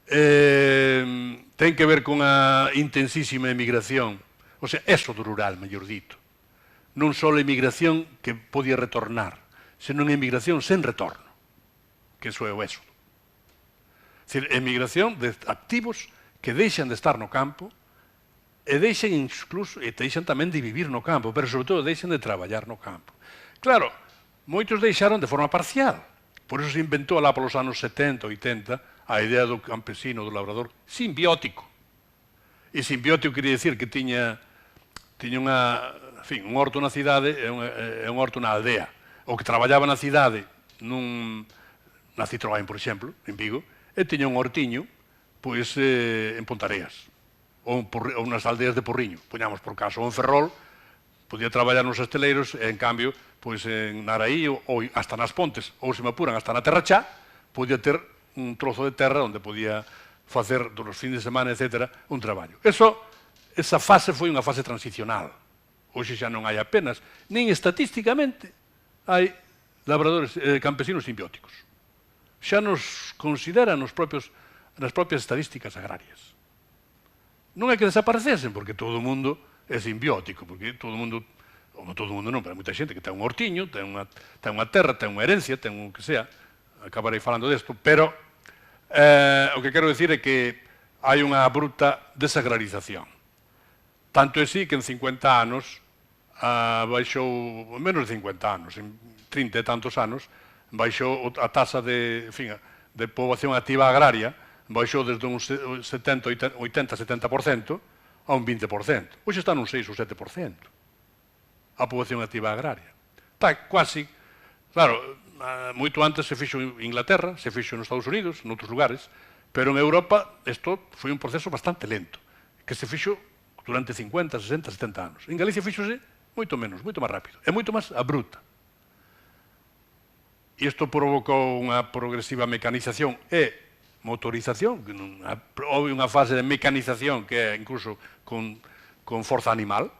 [SPEAKER 2] ten que ver con a intensísima emigración, o sea, éxodo rural, mellor dito. Non só a emigración que podía retornar, senón a emigración sen retorno, que iso é o éxodo. É dicir, emigración de activos que deixan de estar no campo e deixan tamén de vivir no campo, pero sobre todo deixan de traballar no campo. Claro, moitos deixaron de forma parcial, por iso se inventou lá polos anos 70, 80, a idea do campesino, do labrador, simbiótico. E simbiótico quería dicir que tiña un horto na cidade e un horto na aldea. O que traballaba na cidade, na Citroën, por exemplo, en Vigo, e tiña un hortiño, pois, en Pontareas, ou nas aldeas de Porriño, poñamos por caso, ou en Ferrol, podía traballar nos esteleiros, e, en cambio, pois, en Naraí, ou hasta nas Pontes, ou, se me apuran, hasta na Terrachá, podía ter un trozo de terra onde podía facer, dos fins de semana, etc., un traballo. Esa fase foi unha fase transicional. Hoxe xa non hai apenas, nin estatísticamente, hai labradores, campesinos simbióticos. Xa nos consideran os propios nas propias estadísticas agrarias. Non é que desaparecesen, porque todo o mundo é simbiótico, porque todo o mundo, ou non todo o mundo non, pero moita xente que ten un hortiño, ten unha terra, ten unha herencia, ten un que sea, acabarei falando desto, pero o que quero dicir é que hai unha bruta desagrarización. Tanto é así que en 50 anos baixou, menos de 50 anos, en 30 e tantos anos, baixou a tasa de poboación activa agraria, baixou desde un 80-70% a un 20%. Hoxe está nun 6 ou 7% a poboación activa agraria. Está quasi, claro, moito antes se fixo en Inglaterra, se fixo nos Estados Unidos, noutros lugares, pero en Europa isto foi un proceso bastante lento, que se fixo durante 50, 60, 70 anos. En Galicia fixose moito menos, moito máis rápido, e moito máis abrupta. E isto provocou unha progresiva mecanización e motorización, houve unha fase de mecanización que é incluso con forza animal,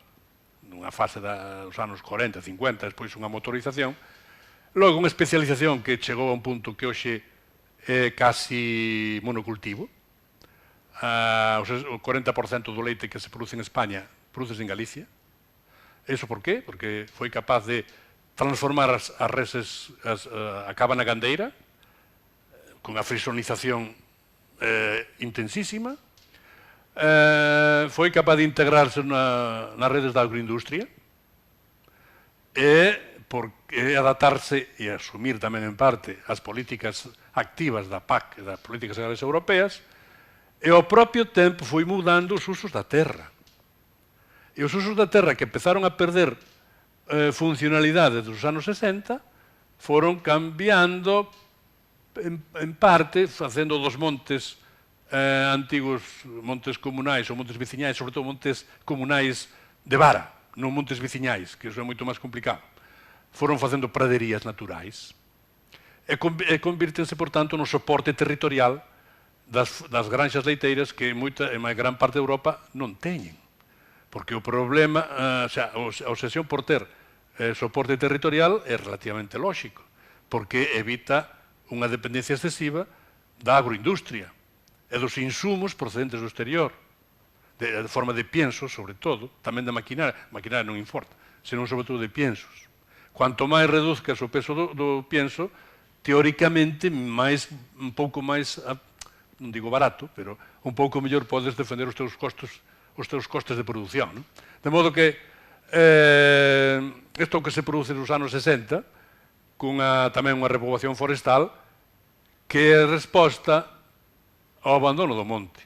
[SPEAKER 2] nunha fase dos anos 40, 50, despois unha motorización, logo unha especialización que chegou a un punto que hoxe é casi monocultivo. O 40% do leite que se produce en España produce en Galicia. Iso por qué? Porque foi capaz de transformar as reses, a cabana gandeira, con a frisonización intensísima, foi capaz de integrarse nas redes da agroindustria e adaptarse e asumir tamén en parte as políticas activas da PAC e das políticas agrarias europeas, e ao propio tempo foi mudando os usos da terra. E os usos da terra que empezaron a perder funcionalidade dos anos 60 foron cambiando en parte, facendo dos montes antigos, montes comunais ou montes veciñais, sobre todo montes comunais de vara, non montes veciñais, que iso é moito máis complicado. Foron facendo praderías naturais e convírtense, por tanto, no soporte territorial das granxas leiteiras que en gran parte de Europa non teñen. Porque o problema, a obsesión por ter soporte territorial é relativamente lóxico, porque evita unha dependencia excesiva da agroindustria e dos insumos procedentes do exterior, de forma de piensos, sobre todo, tamén da maquinaria non importa, senón sobre todo de piensos. Cuanto máis reduzcas o peso do pienso, teóricamente, un pouco máis, non digo barato, pero un pouco mellor podes defender os teus costes de produción. De modo que isto que se produce nos anos 60, tamén unha repoboación forestal, que é resposta ao abandono do monte,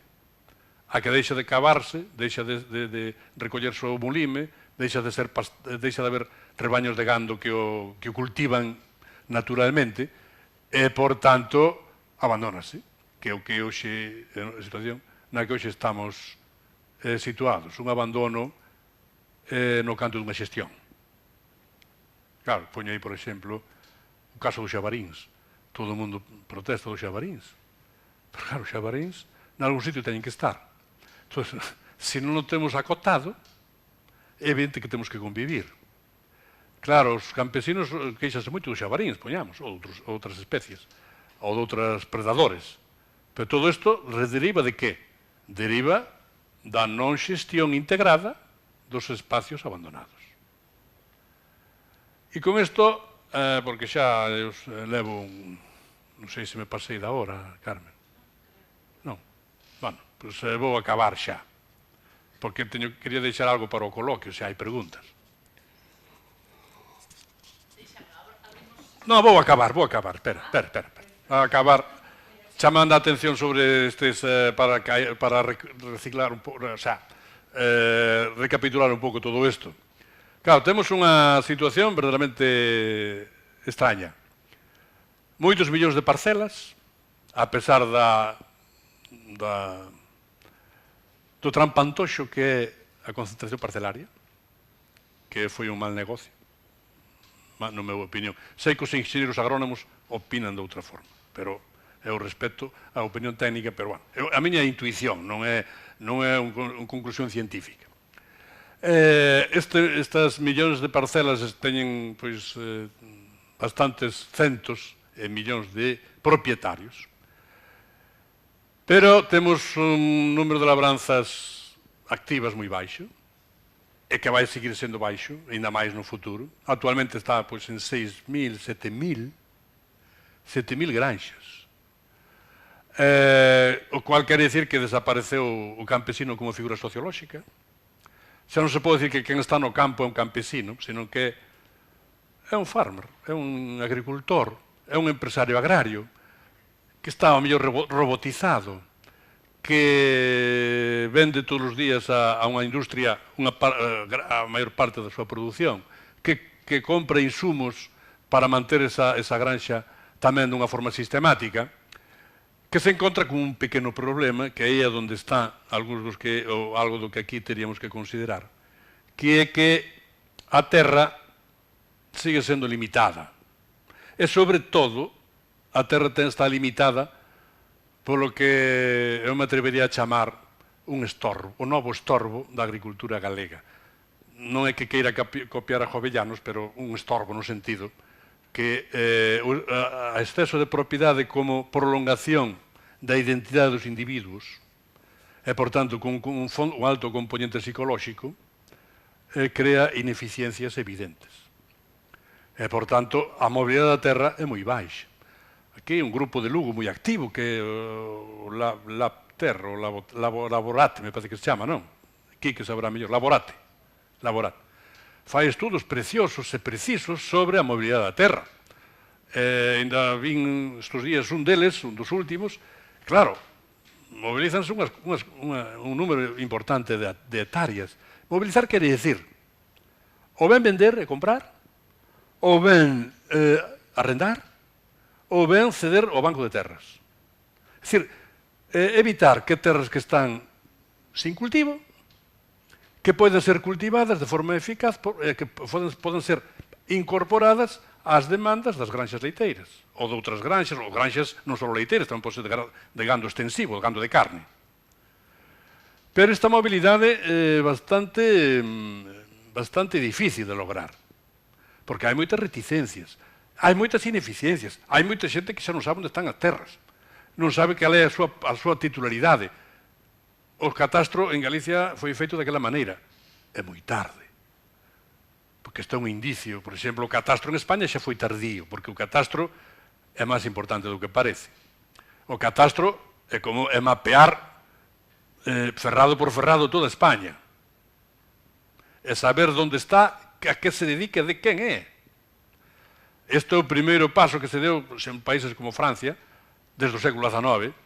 [SPEAKER 2] a que deixa de cavarse, deixa de recollerse o mulime, deixa de haber rebaños de gando que o cultivan naturalmente, e, por tanto, abandónase, que é o que hoxe, a situación na que hoxe estamos situados, un abandono no canto dunha xestión. Claro, poño aí, por exemplo, o caso dos xabaríns. Todo o mundo protesta dos xabaríns. Pero claro, os xabaríns, nalgún sitio teñen que estar. Entón, se non o temos acotado, é evidente que temos que convivir. Claro, os campesinos queixanse moito dos xabaríns, poñamos, ou outras especies, ou de outros predadores. Pero todo isto deriva de que? Deriva da non xestión integrada dos espacios abandonados. E con isto, porque xa levo non sei se me pasei da hora, Carmen. Non. Bueno, pois vou acabar xa. Porque quería deixar algo para o coloquio, se hai preguntas. Non, vou acabar, espera. Vou acabar chamando a atención sobre estes, para reciclar un pouco, o sea, recapitular un pouco todo isto. Claro, temos unha situación verdadeiramente extraña. Moitos millóns de parcelas, a pesar do trampantoxo que é a concentración parcelaria, que foi un mal negocio, na meu opinión. Sei que os enxeñeiros agrónomos opinan de outra forma, pero eu respeto a opinión técnica, pero bueno, a miña intuición, non é unha conclusión científica. Estas millóns de parcelas teñen bastantes centos e millóns de propietarios. Pero temos un número de labranzas activas moi baixo, e que vai seguir sendo baixo, ainda máis no futuro. Actualmente está pois, en 6.000, 7.000 granxas. O cual quere dicir que desapareceu o campesino como figura sociolóxica. Xa non se pode dicir que quen está no campo é un campesino, senón que é un farmer, é un agricultor, é un empresario agrario, que está ao mellor robotizado, que vende todos os días a unha industria a maior parte da súa produción, que compra insumos para manter esa granxa tamén dunha forma sistemática, que se encontra con un pequeno problema, que aí é onde está algo do que aquí teríamos que considerar, que é que a terra sigue sendo limitada. E, sobre todo, a terra está limitada polo que eu me atrevería a chamar un estorbo, o novo estorbo da agricultura galega. Non é que queira copiar a Jovellanos, pero un estorbo no sentido que a exceso de propiedade como prolongación da identidade dos individuos e, por tanto, con un alto componente psicolóxico, crea ineficiencias evidentes. E, por tanto, a mobilidade da terra é moi baixa. Aquí un grupo de Lugo moi activo, que é o Lapter, o Laborate, me parece que se chama, non? Aquí que sabrá mellor, Laborate. Fai estudos preciosos e precisos sobre a mobilidade da terra. Ainda vin estes días un deles, un dos últimos, claro, mobilizanse un número importante de hectáreas. Mobilizar quere dicir ou ben vender e comprar, ou ben arrendar, ou ben ceder ao banco de terras. É dicir, evitar que terras que están sin cultivo, que poden ser cultivadas de forma eficaz, que poden ser incorporadas ás demandas das granxas leiteiras, ou de outras granxas, ou granxas non só leiteiras, tamén pode ser de gando extensivo, de gando de carne. Pero esta mobilidade é bastante difícil de lograr, porque hai moitas reticencias, hai moitas ineficiencias, hai moita xente que xa non sabe onde están as terras, non sabe cal é a súa titularidade. O catastro en Galicia foi feito daquela maneira. É moi tarde. Porque isto é un indicio. Por exemplo, o catastro en España xa foi tardío, porque o catastro é máis importante do que parece. O catastro é como mapear ferrado por ferrado toda España. É saber onde está, a que se dedica, de quen é. Este é o primeiro paso que se deu en países como Francia, desde o século XIX,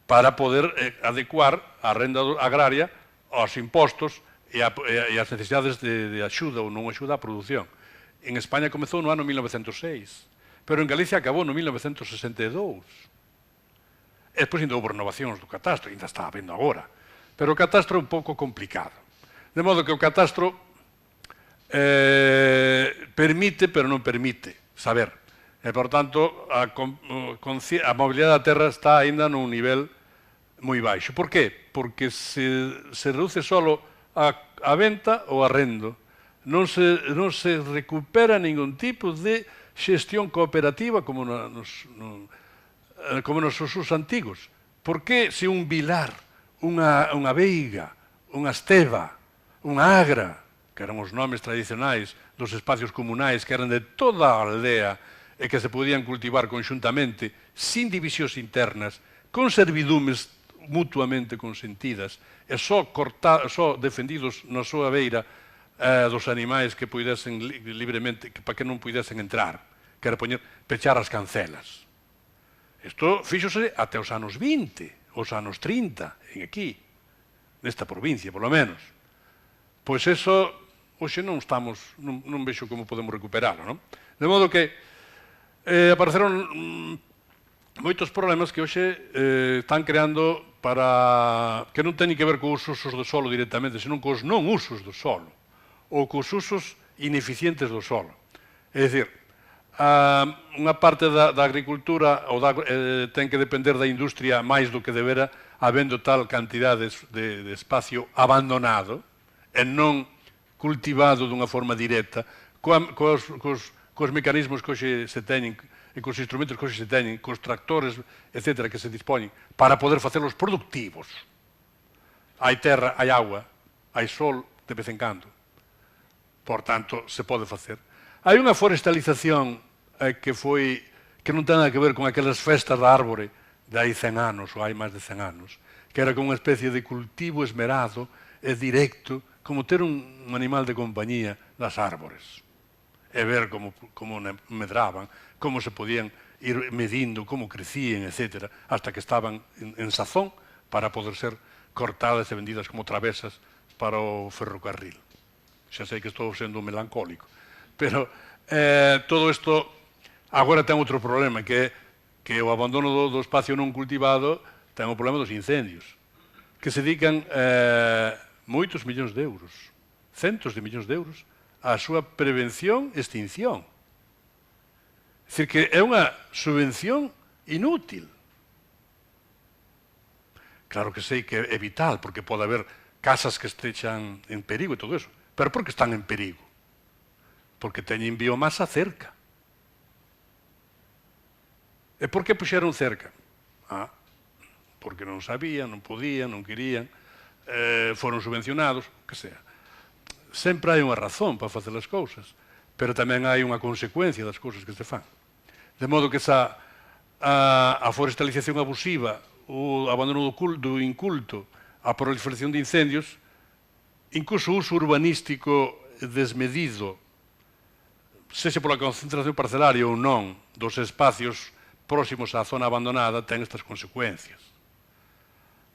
[SPEAKER 2] para poder adecuar a renda agraria aos impostos e as necesidades de axuda ou non axuda á produción. En España comezou no ano 1906, pero en Galicia acabou no 1962. E despois ainda houve renovacións do catastro, ainda está habendo agora. Pero o catastro é un pouco complicado. De modo que o catastro permite, pero non permite saber. E, por tanto, a mobilidade da terra está aínda nun nivel moi baixo. Por qué? Porque se reduce solo a venta ou arrendo. Non se recupera ningún tipo de xestión cooperativa como nos usos antigos. Por que se un vilar, unha veiga, unha esteva, unha agra, que eran os nomes tradicionais dos espacios comunais que eran de toda a aldea e que se podían cultivar conxuntamente, sin divisións internas, con servidumes mutuamente consentidas, e só defendidos na súa beira dos animais que pudesen libremente, para que non pudesen entrar, que era pechar as cancelas. Isto fíxose até os anos 20, os anos 30, en aquí, nesta provincia, polo menos. Pois eso, hoxe non vexo como podemos recuperarlo, non? De modo que apareceron moitos problemas que hoxe están creando que non teñen que ver cos usos do solo directamente, senón cos non usos do solo, ou cos usos ineficientes do solo. É dicir, unha parte da agricultura ten que depender da industria máis do que debera, habendo tal cantidade de espacio abandonado e non cultivado dunha forma directa, cos mecanismos que hoxe se teñen e cos instrumentos que hoxe se teñen, cos tractores, etc., que se dispoñen, para poder facelos productivos. Hai terra, hai agua, hai sol de vez en cando. Por tanto, se pode facer. Hai unha forestalización que non ten nada que ver con aquelas festas da árbore de hai 100 anos ou hai máis de 100 anos, que era como unha especie de cultivo esmerado e directo, como ter un animal de compañía das árbores e ver como medraban, como se podían ir medindo, como crecían, etc., hasta que estaban en sazón para poder ser cortadas e vendidas como travesas para o ferrocarril. Xa sei que estou sendo melancólico, pero todo isto agora ten outro problema, que o abandono do espacio non cultivado ten o problema dos incendios, que se dedican moitos millóns de euros, centos de millóns de euros, a súa prevención e extinción. É dicir, que é unha subvención inútil. Claro que sei que é vital, porque pode haber casas que estechan en perigo e todo eso. Pero por que están en perigo? Porque teñen biomasa cerca. E por que puxeron cerca? Porque non sabían, non podían, non querían, foron subvencionados, o que sea. Sempre hai unha razón para facer as cousas, pero tamén hai unha consecuencia das cousas que se fan. De modo que a forestalización abusiva, o abandono do inculto, a proliferación de incendios, incluso o uso urbanístico desmedido, sexa pola concentración parcelaria ou non, dos espacios próximos á zona abandonada, ten estas consecuencias.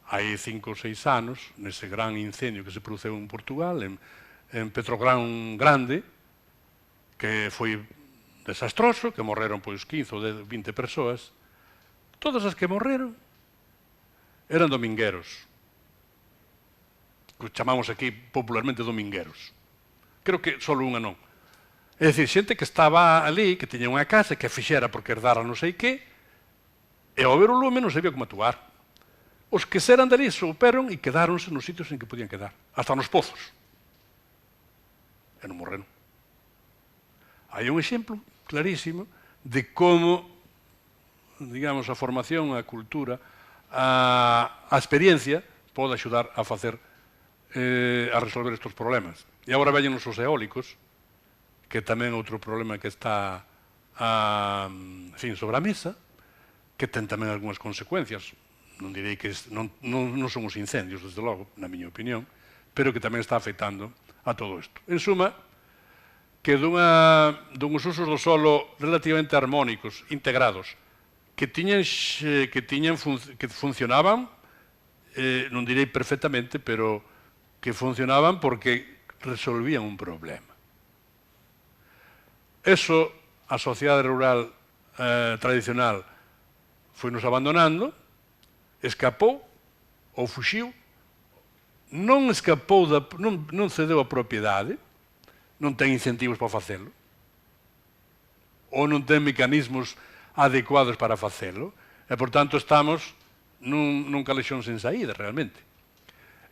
[SPEAKER 2] Hai 5 ou 6 anos, nese gran incendio que se produceu en Portugal, en Petrográn Grande, que foi desastroso, que morreron pois 15 ou 20 persoas, todas as que morreron eran domingueros. Que chamamos aquí popularmente domingueros. Creo que só unha non. É dicir, xente que estaba ali, que tiña unha casa, que fixera porque herdara non sei que, e ao ver o lume non sabía como actuar. Os que eran dali souperon e quedáronse nos sitios en que podían quedar, hasta nos pozos. E non morreron. Hai un exemplo clarísimo de como, digamos, a formación, a cultura, a experiencia pode axudar a facer, a resolver estes problemas. E agora veñen os eólicos, que tamén é outro problema que está sobre a mesa, que ten tamén algunhas consecuencias. Non direi que non son os incendios, desde logo, na miña opinión, pero que tamén está afectando a todo isto. En suma, que duns usos do solo relativamente armónicos, integrados, que funcionaban, non direi perfectamente, pero que funcionaban porque resolvían un problema. Eso, a sociedade rural tradicional foi nos abandonando, escapou ou fuxiu, non escapou, non cedeu a propiedade, non ten incentivos para facelo, ou non ten mecanismos adecuados para facelo, e, por tanto, estamos nun calexón sen saída, realmente.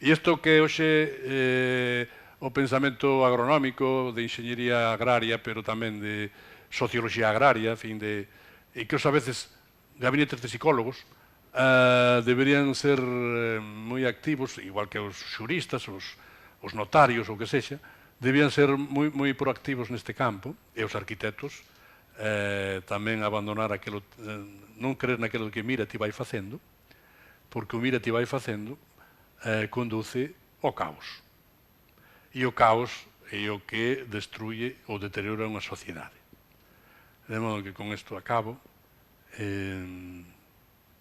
[SPEAKER 2] E isto que hoxe o pensamento agronómico, de enxeñería agraria, pero tamén de socioloxía agraria, e que a veces gabinetes de psicólogos deberían ser moi activos, igual que os xuristas, os notarios, ou que sexa, debían ser moi proactivos neste campo, e os arquitectos tamén abandonar aquilo, non creer naquilo que mira ti vai facendo, porque o mira ti vai facendo conduce ao caos. E o caos é o que destruye ou deteriora unha sociedade. De modo que con isto acabo.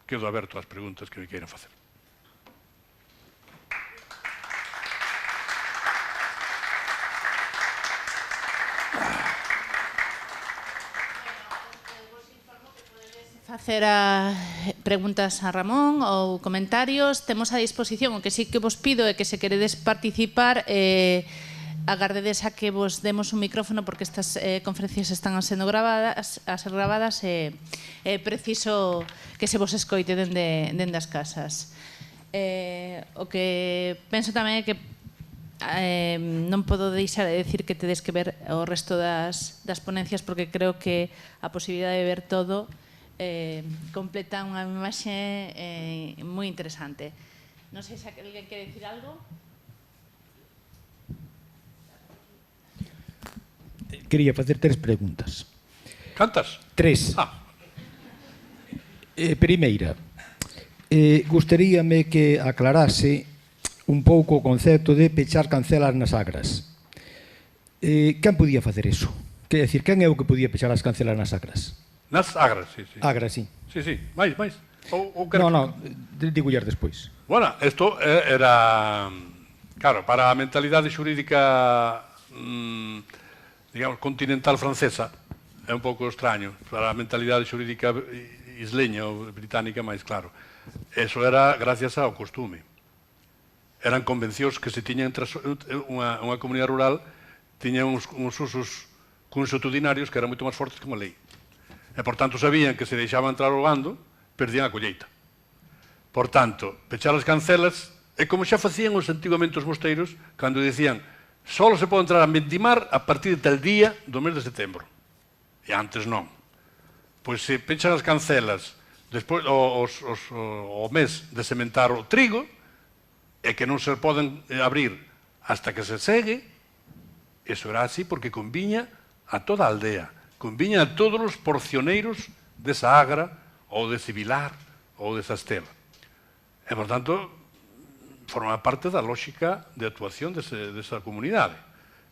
[SPEAKER 2] Quedo aberto ás preguntas que me queiran facer.
[SPEAKER 1] Facer preguntas a Ramón ou comentarios, temos a disposición. O que sí que vos pido é que se queredes participar, agardedes a que vos demos un micrófono, porque estas conferencias están sendo gravadas, e é preciso que se vos escoite dende as casas. O que penso tamén é que non podo deixar de decir que tedes que ver o resto das ponencias porque creo que a posibilidade de ver todo completa unha imaxe moi interesante. Non sei se alguén quere decir algo.
[SPEAKER 3] Quería facer 3 preguntas.
[SPEAKER 2] Cantas?
[SPEAKER 3] 3. Primeira, gustaríame que aclarase un pouco o concepto de pechar cancelas nas agras. Quen podía facer iso? Quer decir, quen é o que podía pechar as cancelas nas agras?
[SPEAKER 2] Nas agras, sí.
[SPEAKER 3] Agras, sí.
[SPEAKER 2] Sí, máis.
[SPEAKER 3] Non, digollas despois.
[SPEAKER 2] Bueno, isto era, claro, para a mentalidade xurídica, digamos, continental francesa, é un pouco extraño. Para a mentalidade xurídica isleña ou británica, máis claro. Eso era gracias ao costume. Eran convencións que se tiñan entre unha comunidade rural, tiñan uns usos consuetudinarios que eran moito máis fortes que unha lei. E, por tanto, sabían que se deixaban entrar o gando, perdían a colleita. Por tanto, pechar as cancelas é como xa facían os antigamente os mosteiros cando dicían só se pode entrar a vendimar a partir de tal día do mes de setembro. E antes non. Pois se pechan as cancelas despois o mes de sementar o trigo, e que non se poden abrir hasta que se segue, eso era así porque conviña a toda a aldea, conviña a todos os porcioneiros desa agra, ou dese vilar, ou desa estela. E, por tanto, forma parte da lógica de actuación desa comunidade.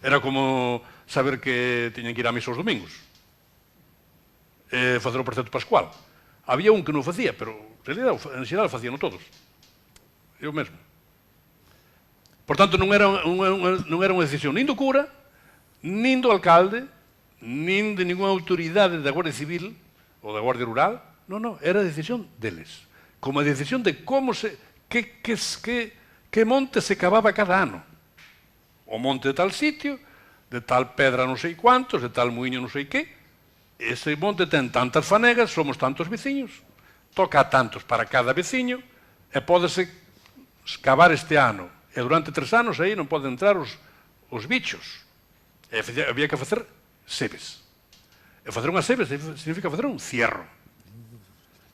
[SPEAKER 2] Era como saber que tiñan que ir á misa os domingos, facer o precepto pascual. Había un que non facía, pero en xeral facían todos. Eu mesmo. Por tanto, non era unha decisión nin do cura, nin do alcalde, nin de ninguna autoridade da Guardia Civil ou da Guardia Rural. Non, era a decisión deles. Como a decisión de como que monte se cavaba cada ano. O monte de tal sitio, de tal pedra non sei cuantos, de tal muiño non sei que. Ese monte ten tantas fanegas, somos tantos veciños. Toca a tantos para cada veciño e pódese cavar este ano. E durante 3 anos aí non poden entrar os bichos. E había que facer sebes. E facer unha sebe significa facer un cierro.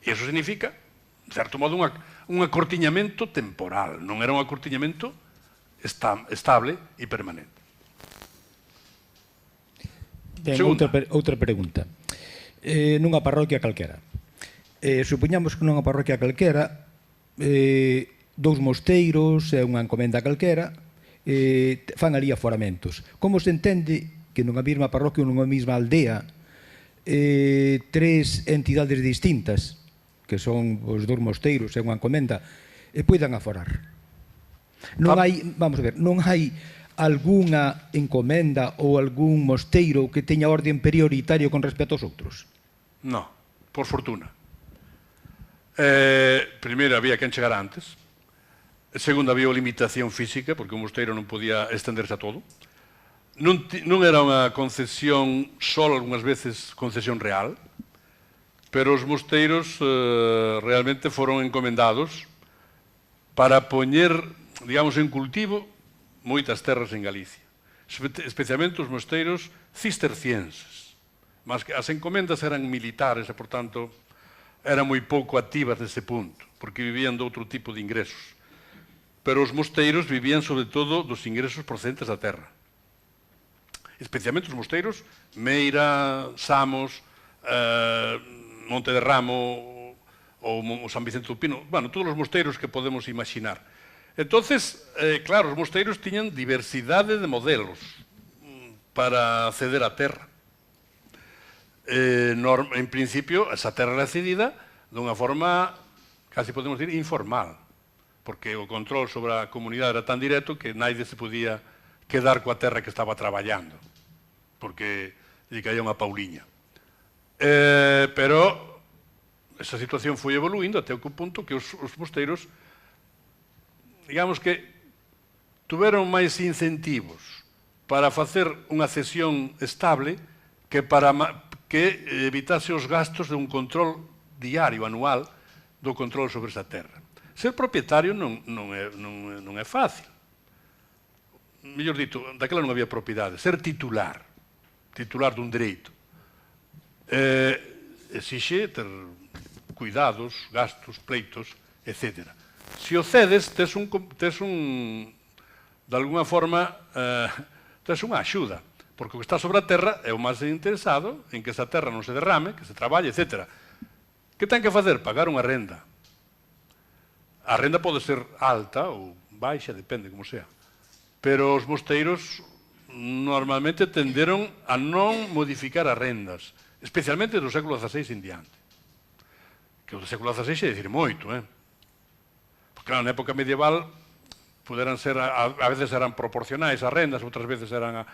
[SPEAKER 2] E iso significa, de certo modo, un acortiñamento temporal. Non era un acortiñamento estable e permanente.
[SPEAKER 3] Ten outra pregunta. Nunha parroquia calquera. Supoñamos que nunha parroquia calquera 2 mosteiros e unha encomenda calquera fan ali aforamentos. Como se entende que nunha mesma parroquia ou nunha mesma aldea 3 entidades distintas, que son os 2 mosteiros e unha encomenda, poidan aforar? Non hai, vamos a ver, non hai algunha encomenda ou algún mosteiro que teña orden prioritario con respecto aos outros?
[SPEAKER 2] Non, por fortuna. Primeiro, había quen chegar antes. Segundo, había limitación física, porque o mosteiro non podía estenderse a todo. Non era unha concesión, só algunhas veces concesión real, pero os mosteiros realmente foron encomendados para poñer, digamos, en cultivo moitas terras en Galicia, especialmente os mosteiros cistercienses. Mas que as encomendas eran militares e, por tanto, eran moi pouco activas nese punto, porque vivían de outro tipo de ingresos. Pero os mosteiros vivían, sobre todo, dos ingresos procedentes da terra. Especialmente os mosteiros Meira, Samos, Monte de Ramo ou San Vicente do Pino, bueno, todos os mosteiros que podemos imaginar. Entonces, claro, os mosteiros tiñan diversidade de modelos para ceder a terra. En principio, esa terra era cedida dunha forma, casi podemos dir, informal, porque o control sobre a comunidade era tan directo que naide se podía quedar coa terra que estaba traballando, porque lle caía unha pauliña. Pero esa situación foi evoluindo até o punto que os mosteiros, digamos que, tuveron máis incentivos para facer unha cesión estable que para que evitase os gastos de un control diario, anual, do control sobre esa terra. Ser propietario non é fácil. mellor dito, daquela non había propiedade, ser titular dun dereito, exixe ter cuidados, gastos, pleitos, etc. Se o cedes, tes de alguna forma, tes unha axuda, porque o que está sobre a terra é o máis interesado en que esa terra non se derrame, que se traballe, etc. Que ten que facer? Pagar unha renda. A renda pode ser alta ou baixa, depende como sea. Pero os mosteiros normalmente tenderon a non modificar as rendas, especialmente do século XVI en diante. Que o do século XVI é dicir moito, Porque, claro, na época medieval poderan ser, a veces eran proporcionais as rendas, outras veces eran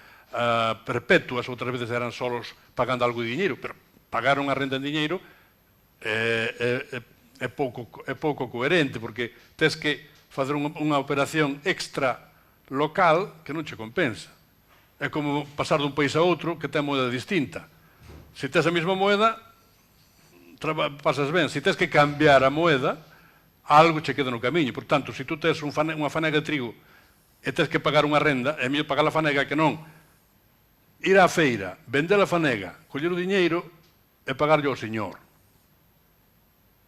[SPEAKER 2] perpetuas, outras veces eran solos pagando algo de diñeiro, pero pagar unha renda en diñeiro é pouco coherente, porque tes que facer unha operación extra local que non che compensa. É como pasar dun país a outro que ten moeda distinta. Se tes a mesma moeda, pasas ben. Se tes que cambiar a moeda, algo che queda no camiño. Por tanto, se tú tes unha fanega de trigo e tes que pagar unha renda, é mellor pagar a fanega que non ir á feira, vender a fanega, coller o diñeiro e pagarlle ao señor,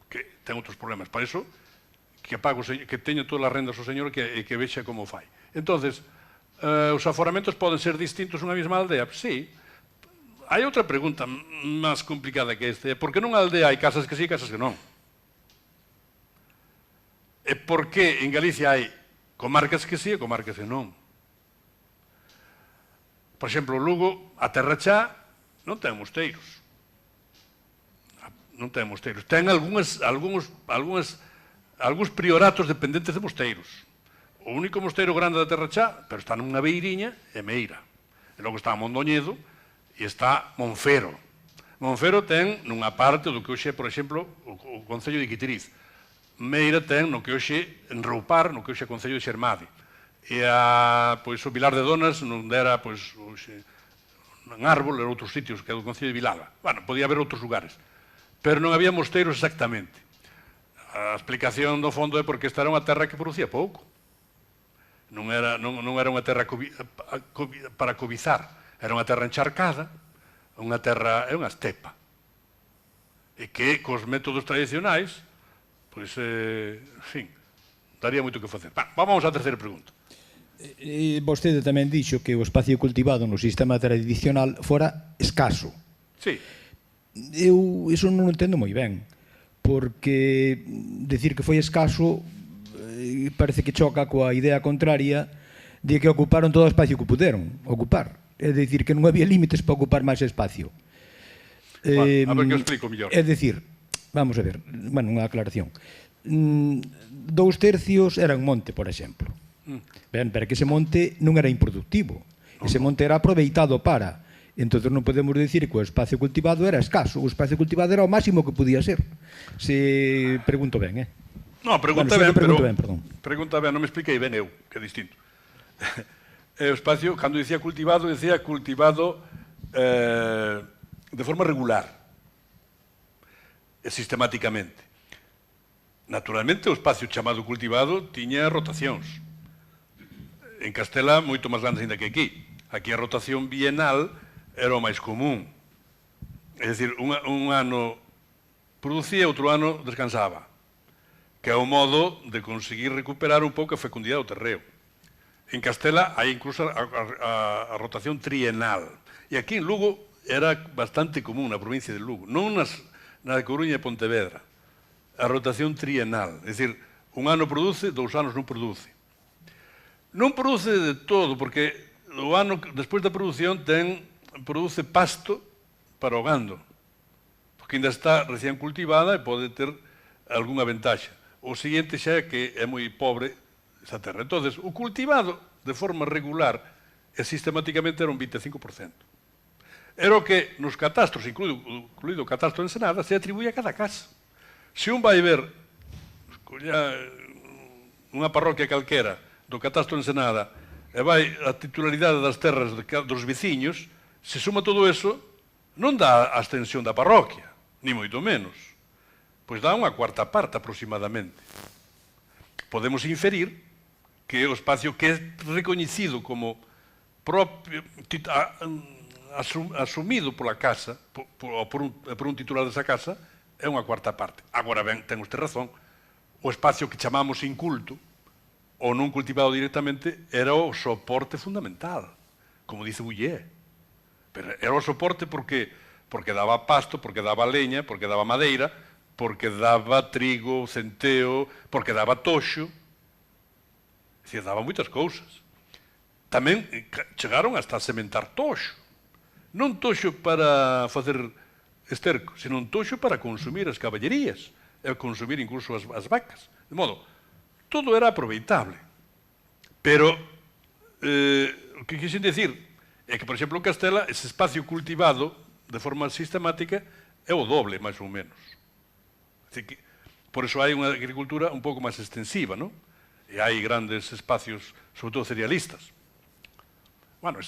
[SPEAKER 2] que ten outros problemas. Para iso, que teña todas as rendas o señor e que vexa como fai. Entonces, os aforamentos poden ser distintos nunha mesma aldea? Sí. Hai outra pregunta máis complicada que esta. Por que nunha aldea hai casas que sí e casas que non? E por que en Galicia hai comarcas que sí e comarcas que non? Por exemplo, Lugo, a Terra Chá, non ten mosteiros. Non ten mosteiros. Ten algúns prioratos dependentes de mosteiros. O único mosteiro grande da Terra Chá, pero está nunha beiriña, é Meira. E logo está Mondoñedo e está Monfero. Monfero ten nunha parte do que hoxe, por exemplo, o Concello de Quitriz. Meira ten no que hoxe Enroupar, no que hoxe é o Concello de Xermade. E o Vilar de Donas non era, en Árbol, era outros sitios, que é o Concello de Vilalba. Bueno, podía haber outros lugares. Pero non había mosteiros exactamente. A explicación do fondo é porque esta era unha terra que producía pouco. Non era unha terra para cobizar, era unha terra encharcada, unha terra, é unha estepa. E que, cos métodos tradicionais, daría moito que facer. Vamos á terceira pregunta.
[SPEAKER 3] Vostede tamén dixo que o espacio cultivado no sistema tradicional fora escaso.
[SPEAKER 2] Sí.
[SPEAKER 3] Eu iso non o entendo moi ben, porque decir que foi escaso parece que choca coa idea contraria de que ocuparon todo o espacio que puderon ocupar. É dicir, que non había límites para ocupar máis espacio.
[SPEAKER 2] A ver que o explico mellor.
[SPEAKER 3] É dicir, vamos a ver, unha aclaración. 2 tercios eran monte, por exemplo. Ben, pero que ese monte non era improductivo. Ese monte era aproveitado para. Entón non podemos decir que o espacio cultivado era escaso. O espacio cultivado era o máximo que podía ser. Se pregunto ben,
[SPEAKER 2] Non, pregunta ben, non me expliquei ben eu, que é distinto. O espacio, cando decía cultivado de forma regular e sistemáticamente. Naturalmente, o espacio chamado cultivado tiña rotacións. En Castela, moito máis grandes ainda que aquí. Aquí a rotación bienal era o máis común. É dicir, un ano producía, outro ano descansaba, que é o modo de conseguir recuperar un pouco a fecundidade do terreo. En Castela hai incluso a rotación trienal. E aquí en Lugo era bastante común, na provincia de Lugo, non na de Coruña e Pontevedra. A rotación trienal, é dicir, un ano produce, 2 anos non produce. Non produce de todo, porque o ano despois da produción produce pasto para o gando, porque ainda está recién cultivada e pode ter algunha ventaxa. O seguinte xa é que é moi pobre esa terra. Entón, o cultivado de forma regular e sistemáticamente era un 25%. Era o que nos catastros, incluído o catastro de Ensenada, se atribuía a cada casa. Se un vai ver unha parroquia calquera do catastro de Ensenada e vai a titularidade das terras dos veciños, se suma todo eso, non dá a extensión da parroquia, ni moito menos. Pois dá unha cuarta parte aproximadamente. Podemos inferir que é o espacio que é recoñecido como propio, asumido pola casa, por un titular desa casa, é unha cuarta parte. Agora ben, ten usted razón, o espacio que chamamos inculto, ou non cultivado directamente, era o soporte fundamental, como dice Bullé. Pero era o soporte porque daba pasto, porque daba leña, porque daba madeira, porque daba trigo, centeo, porque daba toxo. É dicir, daba moitas cousas. Tamén chegaron hasta a sementar toxo. Non toxo para facer esterco, senón toxo para consumir as caballerías e consumir incluso as vacas. De modo, todo era aproveitable. Pero o que quixen decir é que, por exemplo, en Castela, ese espacio cultivado de forma sistemática é o doble, máis ou menos. Por iso hai unha agricultura un pouco máis extensiva, non? E hai grandes espacios, sobre todo cerealistas. Bueno,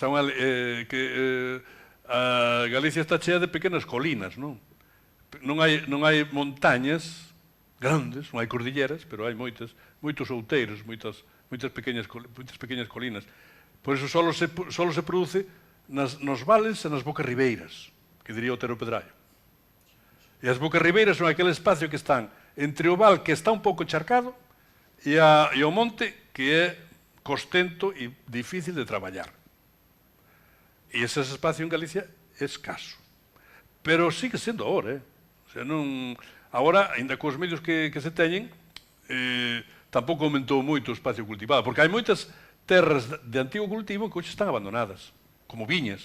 [SPEAKER 2] a Galicia está chea de pequenas colinas, non? Non hai montañas grandes, non hai cordilleras, pero hai moitos outeiros, moitas pequenas colinas. Por iso solo se produce nos vales e nas bocas ribeiras, que diría Otero Pedraio. E as bocas ribeiras son aquele espacio que están entre o val, que está un pouco encharcado, e o monte, que é costento e difícil de traballar. E ese espacio en Galicia é escaso. Pero sigue sendo ahora, O sea, agora, ainda cos medios que se teñen, tampouco aumentou moito o espacio cultivado, porque hai moitas terras de antigo cultivo que hoxe están abandonadas, como viñas.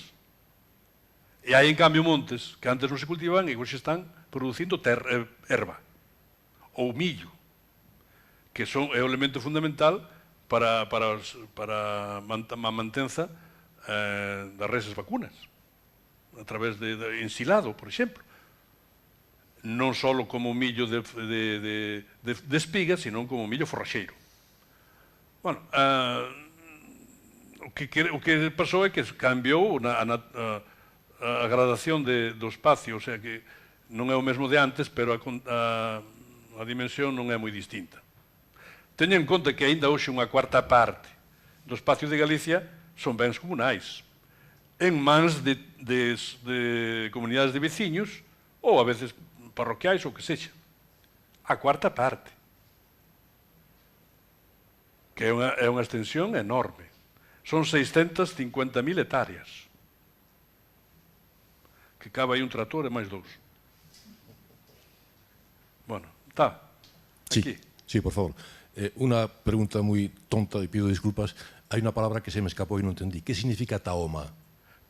[SPEAKER 2] E hai, en cambio, montes que antes non se cultivaban e hoxe están producindo erva, ou millo, que é o elemento fundamental para a mantenza das reses vacunas, a través de ensilado, por exemplo. Non só como millo de espiga, sino como millo forraxeiro. Bueno, o que pasou é que cambiou a gradación do espacio, o sea que non é o mesmo de antes, pero a dimensión non é moi distinta. Teñen en conta que aínda hoxe unha cuarta parte do espacio de Galicia son bens comunais, en mans de comunidades de veciños, ou a veces parroquiais, ou que sexa. A cuarta parte. Que é unha extensión enorme. Son 650.000 hectáreas. Que cabe aí un trator e máis dous. Bueno, está. Aquí.
[SPEAKER 4] Sí, por favor. Una pregunta moi tonta, e pido disculpas. Hai unha palabra que se me escapou e non entendí. Que significa taoma?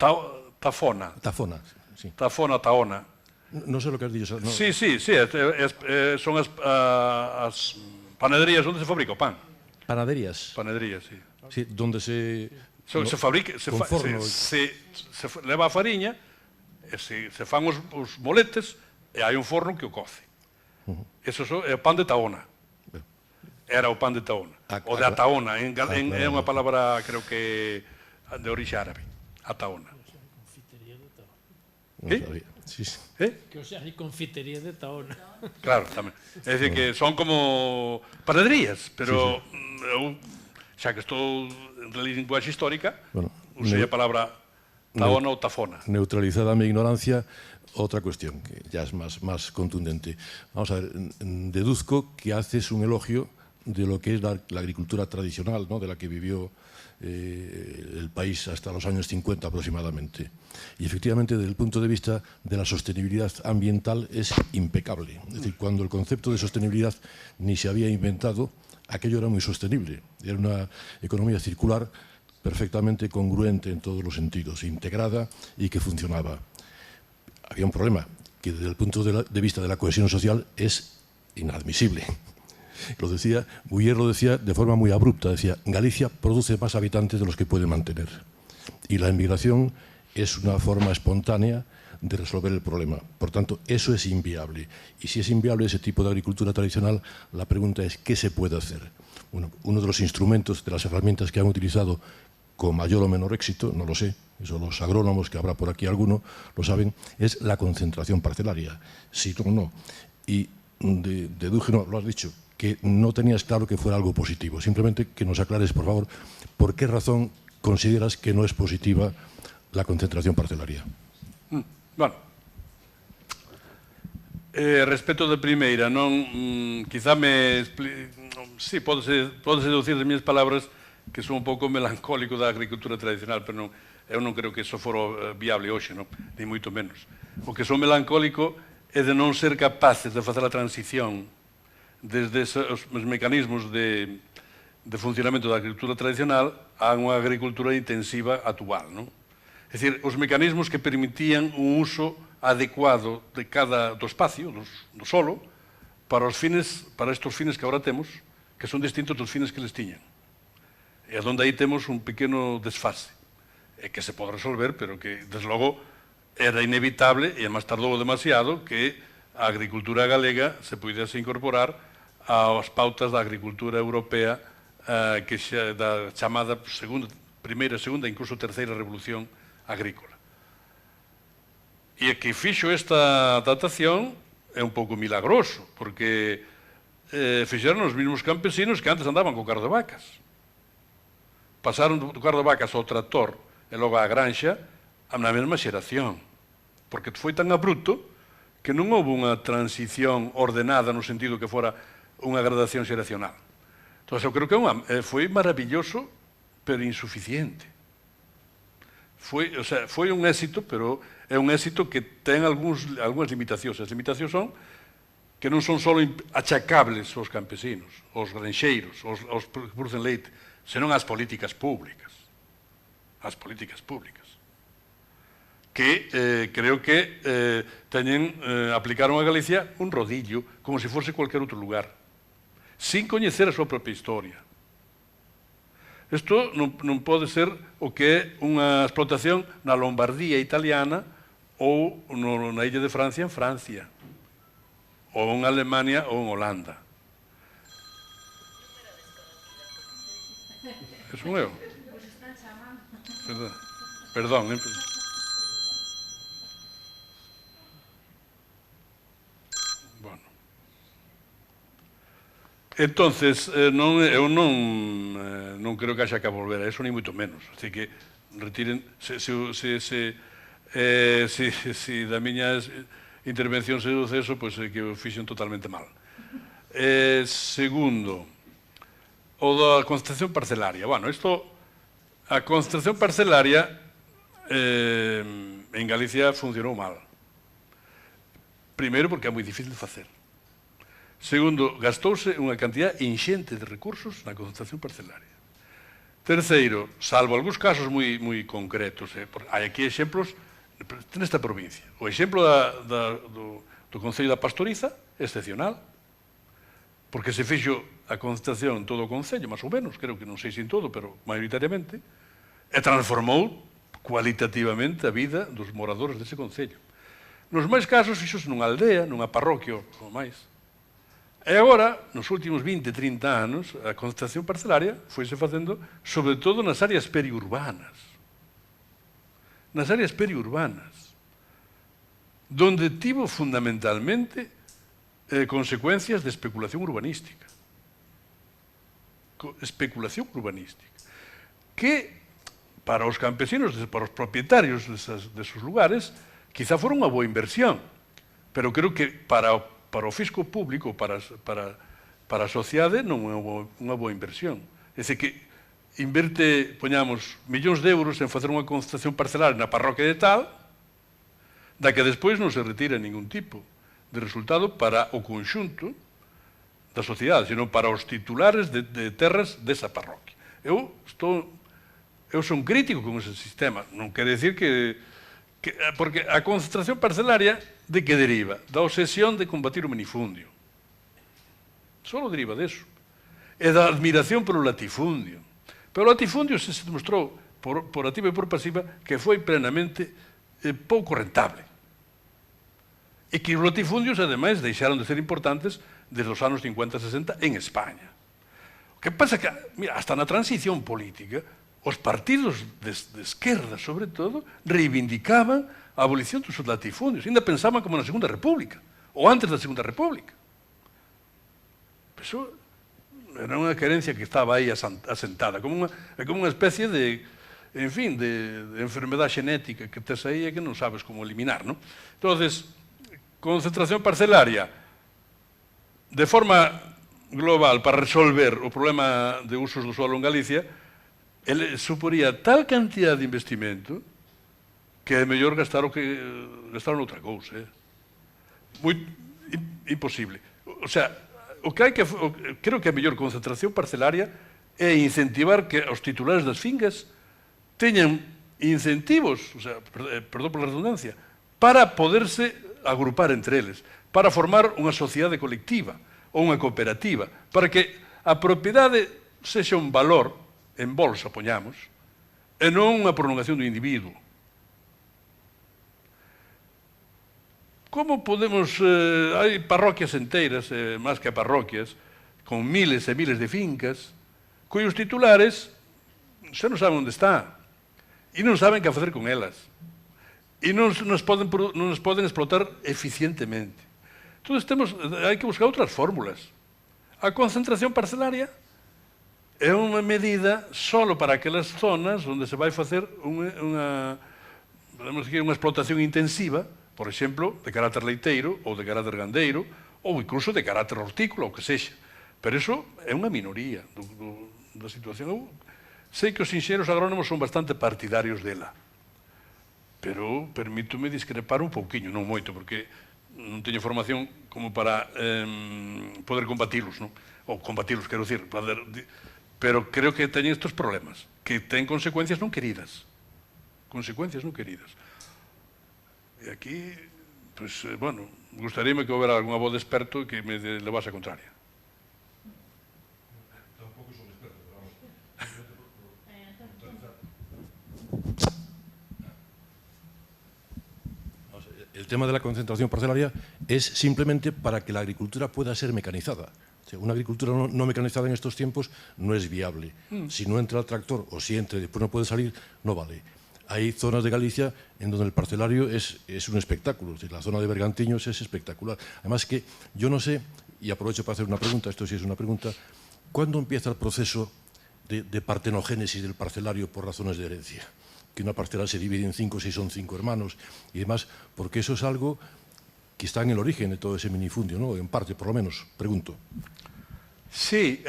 [SPEAKER 2] Tafona.
[SPEAKER 4] Tafona, sí.
[SPEAKER 2] Tafona, taona.
[SPEAKER 4] Non sei o que has dicho. No.
[SPEAKER 2] Sí, son as panaderías onde se fabrica o pan.
[SPEAKER 4] Panaderías?
[SPEAKER 2] Panaderías, sí.
[SPEAKER 4] Sí, donde se
[SPEAKER 2] fabrica, se leva a fariña, e se fan os moletes, e hai un forno que o coce. Eso é o pan de taona. Era o pan de taona. O de ataona. É unha palabra, creo que, de orixe árabe. Ataona.
[SPEAKER 5] Confitería de Taona.
[SPEAKER 4] Sí.
[SPEAKER 5] Que o sea, hai confitería de Taona.
[SPEAKER 2] Claro, tamén. É dicir, que son como panaderías, pero eu, xa que estou en linguaxe histórica, usei a palabra taona ou tafona.
[SPEAKER 4] Neutralizada a mi ignorancia, otra cuestión, que ya es más contundente. Vamos a ver, deduzco que haces un elogio de lo que es la agricultura tradicional, ¿no?, de la que vivió el país hasta los años 50 aproximadamente. Y efectivamente, desde el punto de vista de la sostenibilidad ambiental, es impecable. Es decir, cuando el concepto de sostenibilidad ni se había inventado, aquello era muy sostenible. Era una economía circular perfectamente congruente en todos los sentidos, integrada y que funcionaba. Había un problema, que desde el punto de vista de la cohesión social es inadmisible. Buller lo decía de forma muy abrupta, decía: Galicia produce más habitantes de los que puede mantener. Y la inmigración es una forma espontánea de resolver el problema. Por tanto, eso es inviable. Y si es inviable ese tipo de agricultura tradicional, la pregunta es: ¿qué se puede hacer? Bueno, uno de los instrumentos, de las herramientas que han utilizado con mayor o menor éxito, no lo sé, eso los agrónomos, que habrá por aquí alguno, lo saben, es la concentración parcelaria. Sí o no. Y deduje, no, lo has dicho, que no tenías claro que fuera algo positivo. Simplemente que nos aclares, por favor, por qué razón consideras que no es positiva la concentración parcelaria.
[SPEAKER 2] Bueno, respecto de primeira, non, quizá sí, podese deducir das minhas palabras que son un pouco melancólico da agricultura tradicional, pero non, eu non creo que iso fora viable hoxe, non? Ni moito menos. O que son melancólico é de non ser capaces de facer a transición desde os mecanismos de funcionamento da agricultura tradicional a unha agricultura intensiva actual, non? É dicir, os mecanismos que permitían un uso adecuado do espacio, do solo, para estes fines que agora temos, que son distintos dos fines que les tiñan. E é onde aí temos un pequeno desfase, que se pode resolver, pero que, desde logo, era inevitable, e máis tardou demasiado, que a agricultura galega se pudese incorporar ás pautas da agricultura europea que xa da chamada primeira, segunda, incluso terceira revolución agrícola. E que fixo esta adaptación é un pouco milagroso, porque fixeron os mesmos campesinos que antes andaban co carro de vacas. Pasaron do carro de vacas ao tractor e logo á granxa na mesma xeración, porque foi tan abrupto que non houve unha transición ordenada no sentido que fora unha gradación xeracional. Entón, eu creo que foi maravilloso, pero insuficiente. Foi un éxito, pero é un éxito que ten algunhas limitacións. As limitacións son que non son só achacables aos campesinos, aos granxeiros, aos que producen leite, senón ás políticas públicas. As políticas públicas. Que creo que aplicaron a Galicia un rodillo, como se fose cualquier outro lugar, sin coñecer a súa propia historia. Isto non pode ser o que é unha explotación na Lombardía italiana ou na illa de Francia en Francia, ou en Alemania ou en Holanda. É son eu? Perdón. Entonces, eu non creo que haxa que volver a eso, ni moito menos. Así que retiren, se da miña intervención se deduce eso, pois é que o fixen totalmente mal. Segundo, o da concentración parcelaria. Bueno, a concentración parcelaria en Galicia funcionou mal. Primeiro, porque é moi difícil de facer. Segundo, gastouse unha cantidad inxente de recursos na concentración parcelaria. Terceiro, salvo algúns casos moi concretos, hai aquí exemplos nesta provincia. O exemplo do Concello da Pastoriza é excepcional, porque se fixo a concentración en todo o Concello, máis ou menos, creo que non sei se en todo, pero maioritariamente, e transformou cualitativamente a vida dos moradores dese Concello. Nos máis casos, fixose nunha aldea, nunha parroquia ou máis. E agora, nos últimos 20-30 anos, a concentración parcelaria foise facendo sobre todo nas áreas periurbanas. Nas áreas periurbanas, donde tivo fundamentalmente consecuencias de especulación urbanística. Especulación urbanística. Que, para os campesinos, para os propietarios desos lugares, quizá fora unha boa inversión, pero creo que para o fisco público, para a sociedade, non é unha boa inversión. É dicir, que inverte, poñamos, millóns de euros en facer unha concentración parcelaria na parroquia de tal, da que despois non se retira ningún tipo de resultado para o conxunto da sociedade, senón para os titulares de terras desa parroquia. Eu son crítico con ese sistema. Non quere dicir que porque a concentración parcelaria de que deriva? Da obsesión de combatir o minifundio. Só deriva deso. E da admiración polo latifundio. Pero o latifundio se demostrou por activa e por pasiva que foi plenamente pouco rentable. E que os latifundios, ademais, deixaron de ser importantes desde os anos 50-60 en España. O que pasa que, mira, hasta na transición política, os partidos de esquerda, sobre todo, reivindicaban a abolición dos latifundios. Ainda pensaban como na Segunda República, ou antes da Segunda República. Eso era unha querencia que estaba aí asentada, como unha especie de, en fin, de enfermedade xenética que tes aí e que non sabes como eliminar, non? Entonces, concentración parcelaria, de forma global, para resolver o problema de usos do suelo en Galicia, ele suporía tal cantidad de investimento que é mellor gastar noutra cousa. Imposible. O sea, creo que a mellor concentración parcelaria é incentivar que os titulares das fincas teñan incentivos, o sea, perdón pola redundancia, para poderse agrupar entre eles, para formar unha sociedade colectiva ou unha cooperativa, para que a propiedade sexa un valor en bolsa, poñamos, e non unha prolongación do individuo. Como podemos... hai parroquias enteiras, máis que parroquias, con miles e miles de fincas, cuyos titulares xa non saben onde está e non saben que facer con elas e non nos poden explotar eficientemente. Entón, hai que buscar outras fórmulas. A concentración parcelaria é unha medida só para aquelas zonas onde se vai facer unha explotación intensiva, por exemplo, de carácter leiteiro ou de carácter gandeiro ou incluso de carácter hortícola, ou que sexa. Pero iso é unha minoría da situación. Eu sei que os enxeñeros agrónomos son bastante partidarios dela, pero permítome discrepar un pouquiño, non moito, porque non teño formación como para poder combatilos, non? Ou combatilos, quero dicir, pero creo que teñen estes problemas, que ten consecuencias non queridas. Consecuencias non queridas. E aquí, pues, bueno, gustaríame que houbera algunha voz de experto que me levase a contraria.
[SPEAKER 4] Tampouco son experto, pero vamos. El tema de la concentración parcelaria es simplemente para que la agricultura pueda ser mecanizada. O sea, una agricultura no mecanizada en estos tiempos no es viable. Si no entra el tractor o si entra y después no puede salir, no vale. Hay zonas de Galicia en donde el parcelario es un espectáculo. Es decir, la zona de Bergantiños es espectacular. Además que yo no sé, y aprovecho para hacer una pregunta, esto sí es una pregunta, ¿cuándo empieza el proceso de partenogénesis del parcelario por razones de herencia? Que una parcela se divide en 5 si son 5 hermanos y demás, porque eso es algo que está en el origen de todo ese minifundio, ¿no? En parte, por lo menos, pregunto.
[SPEAKER 2] Sí,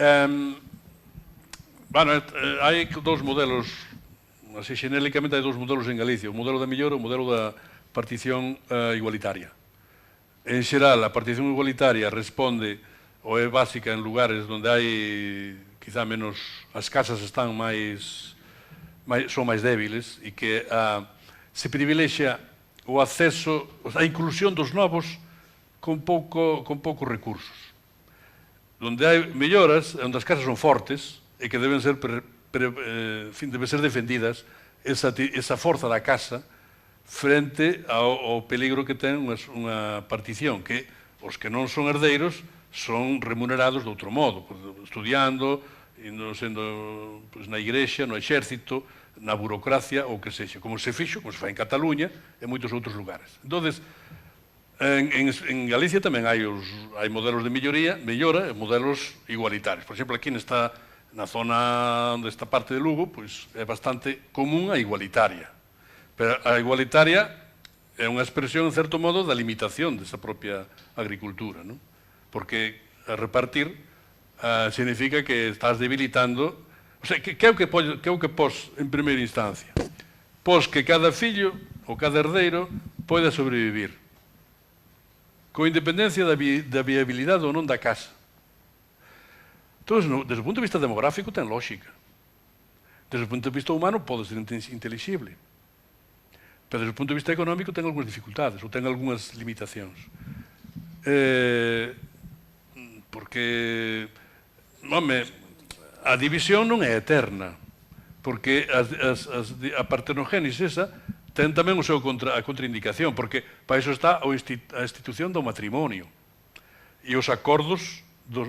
[SPEAKER 2] bueno, hai dos modelos, así xenélicamente hai dos modelos en Galicia, o modelo da mellora e o modelo da partición igualitaria. En xeral, a partición igualitaria responde ou é básica en lugares onde hai quizá menos, as casas están son máis débiles e que se privilexia o acceso, a inclusión dos novos con poucos recursos. Donde hai melloras, onde as casas son fortes e que deben ser defendidas esa forza da casa frente ao peligro que ten unha partición, que os que non son herdeiros son remunerados de outro modo, estudiando, sendo na igrexa, no exército, na burocracia ou que sexa, como se fixo, como se fai en Cataluña e en moitos outros lugares. Entón, en Galicia tamén hai modelos de mellora e modelos igualitarios. Por exemplo, aquí na zona desta parte de Lugo, é bastante común a igualitaria. Pero a igualitaria é unha expresión, en certo modo, da limitación desa propia agricultura, non? Porque a repartir significa que estás debilitando. O sea, que é o que pos en primeira instancia? Pos que cada fillo ou cada herdeiro poida sobrevivir con independencia da viabilidade ou non da casa. Entón, desde o punto de vista demográfico ten lógica. Desde o punto de vista humano pode ser intelixible. Pero desde o punto de vista económico ten algunhas dificultades ou ten algunhas limitacións. Porque, a división non é eterna, porque a partenogénesis esa ten tamén a contraindicación, porque para iso está a institución do matrimonio e os acordos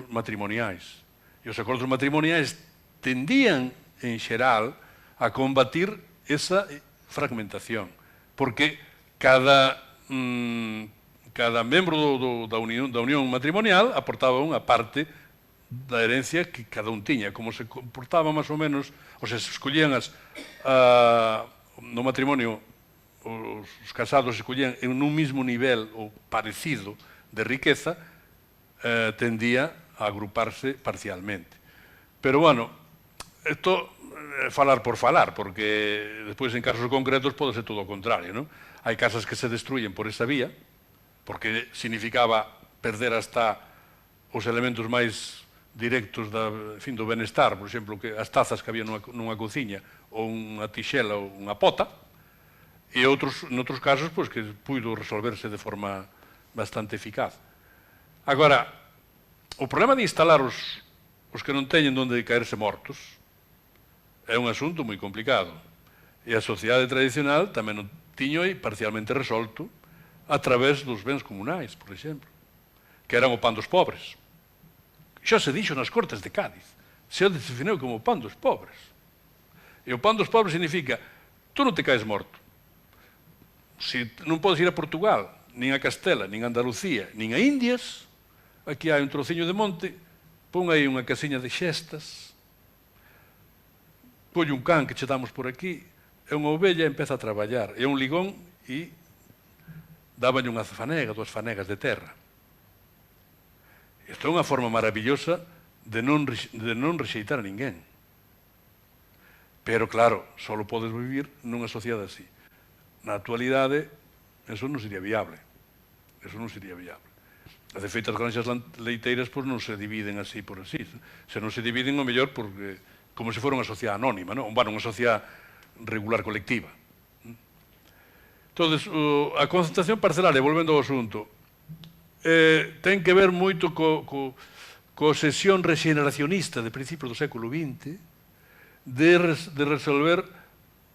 [SPEAKER 2] matrimoniais. E os acordos matrimoniais tendían, en xeral, a combatir esa fragmentación, porque cada membro da unión matrimonial aportaba unha parte da herencia que cada un tiña, como se comportaba máis ou menos, ou se escollían no matrimonio, os casados se escollían en un mismo nivel ou parecido de riqueza, tendía a agruparse parcialmente. Pero, bueno, isto é falar por falar, porque despois en casos concretos pode ser todo o contrario, non? Hai casas que se destruyen por esa vía, porque significaba perder hasta os elementos máis directos do benestar, por exemplo, que as tazas que había nunha cociña, ou unha tixela ou unha pota, e noutros casos que puido resolverse de forma bastante eficaz. Agora, o problema de instalar os que non teñen onde caerse mortos é un asunto moi complicado. E a sociedade tradicional tamén non tiño parcialmente resolto a través dos bens comunais, por exemplo, que eran o pan dos pobres. Xa se dixo nas Cortes de Cádiz, se definiu como o pan dos pobres. E o pan dos pobres significa, tú non te caes morto. Se non podes ir a Portugal, nin a Castela, nin a Andalucía, nin a Indias, aquí hai un trociño de monte, pon aí unha casiña de xestas, colle un can que che damos por aquí, e unha ovella empeza a traballar, e un ligón e dábanlle unha fanega, 2 fanegas de terra. Isto é unha forma maravillosa de non rexeitar a ninguén. Pero, claro, só podes vivir nunha sociedade así. Na actualidade, eso non sería viable. Eso non sería viable. De feito, as granxas leiteiras non se dividen así por así. Se non se dividen, o mellor, como se fora unha sociedade anónima, unha sociedade regular colectiva. Entón, a concentración parcelaria, volvendo ao asunto, ten que ver moito co obsesión rexeneracionista de principios do século XX de resolver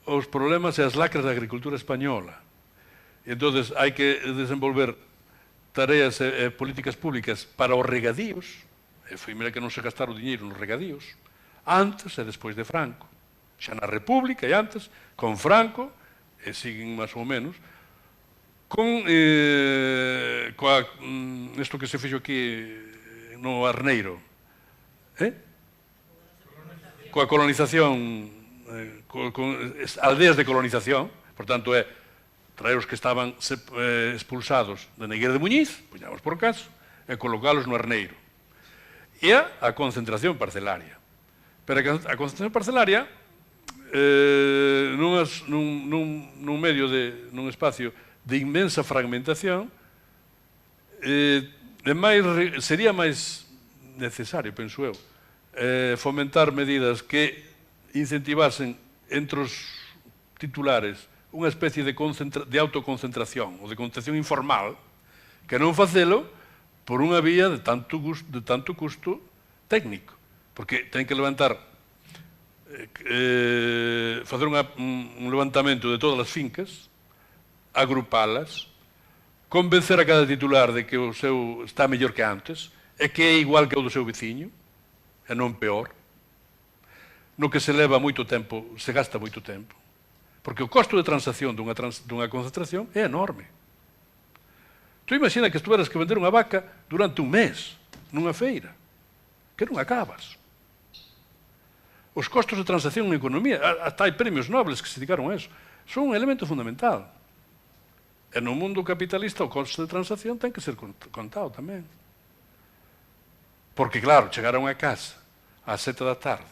[SPEAKER 2] os problemas e as lacras da agricultura española. Entón, hai que desenvolver tareas e políticas públicas para os regadíos, e foi mira que non se gastaron diñeiro nos regadíos, antes e despois de Franco. Xa na República e antes, con Franco, e siguen máis ou menos, con isto que se fixo aquí no Arneiro, coa colonización, con aldeas de colonización, por tanto é traer os que estaban expulsados de Negueira de Muñiz, poñamos por caso, e colocalos no Arneiro. E a concentración parcelaria. Pero a concentración parcelaria, nun medio, nun espacio de inmensa fragmentación, sería máis necesario, penso eu, fomentar medidas que incentivasen entre os titulares unha especie de autoconcentración ou de concentración informal, que non facelo por unha vía de tanto custo técnico, porque ten que levantar, facer un levantamento de todas as fincas, agrupalas, convencer a cada titular de que o seu está mellor que antes, e que é igual que o do seu veciño, e non peor, no que se leva moito tempo, se gasta moito tempo, porque o costo de transacción dunha concentración é enorme. Tú imagina que estuveras que vender unha vaca durante un mes, nunha feira, que non acabas. Os costos de transacción en economía, ata hai premios nobles que se dedicaron a eso, son un elemento fundamental. E no mundo capitalista o costo de transacción ten que ser contado tamén. Porque, claro, chegaron a casa ás 7 da tarde,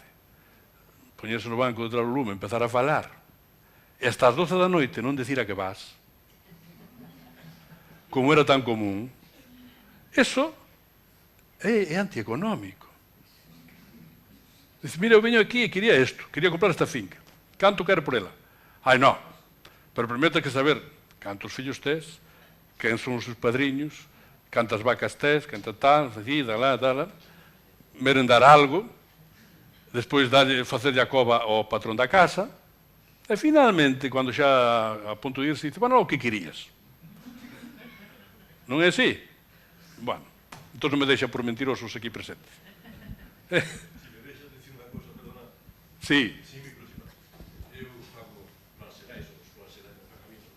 [SPEAKER 2] poñerse no banco detrás do lume, empezar a falar, e hasta as 12 da noite non dicir a que vas, como era tan común, eso é antieconómico. Dice, mira, eu veño aquí e quería isto, quería comprar esta finca. Canto quero por ela? Ai, non. Pero primeiro ten que saber cantos fillos tes, quen son os seus padriños, cantas vacas tes, canta tal, merendar algo, despois facerlle a cova ao patrón da casa, e finalmente, cando xa a punto de irse, dice, bueno, o que querías? Non é así? Bueno, entón non me deixa por mentirosos aquí presentes.
[SPEAKER 4] Si me deixas dicir unha cosa, perdona.
[SPEAKER 2] Sí.
[SPEAKER 4] Eu fago plans xerais, os plans xerais de fracamiento,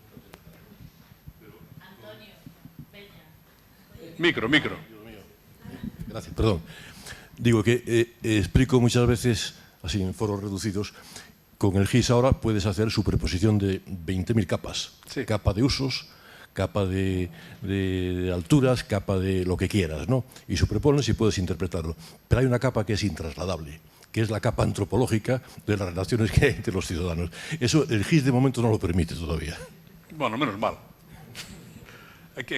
[SPEAKER 4] pero...
[SPEAKER 1] Antonio, veña.
[SPEAKER 2] Micro.
[SPEAKER 4] Gracias, perdón. Digo que explico muchas veces, así en foros reducidos, con el GIS ahora puedes hacer superposición de 20.000 capas.
[SPEAKER 2] Sí.
[SPEAKER 4] Capa de usos, capa de alturas, capa de lo que quieras, ¿no? Y superpones y puedes interpretarlo. Pero hay una capa que es intrasladable, que es la capa antropológica de las relaciones que hay entre los ciudadanos. Eso el GIS de momento no lo permite todavía.
[SPEAKER 2] Bueno, menos mal. Aquí.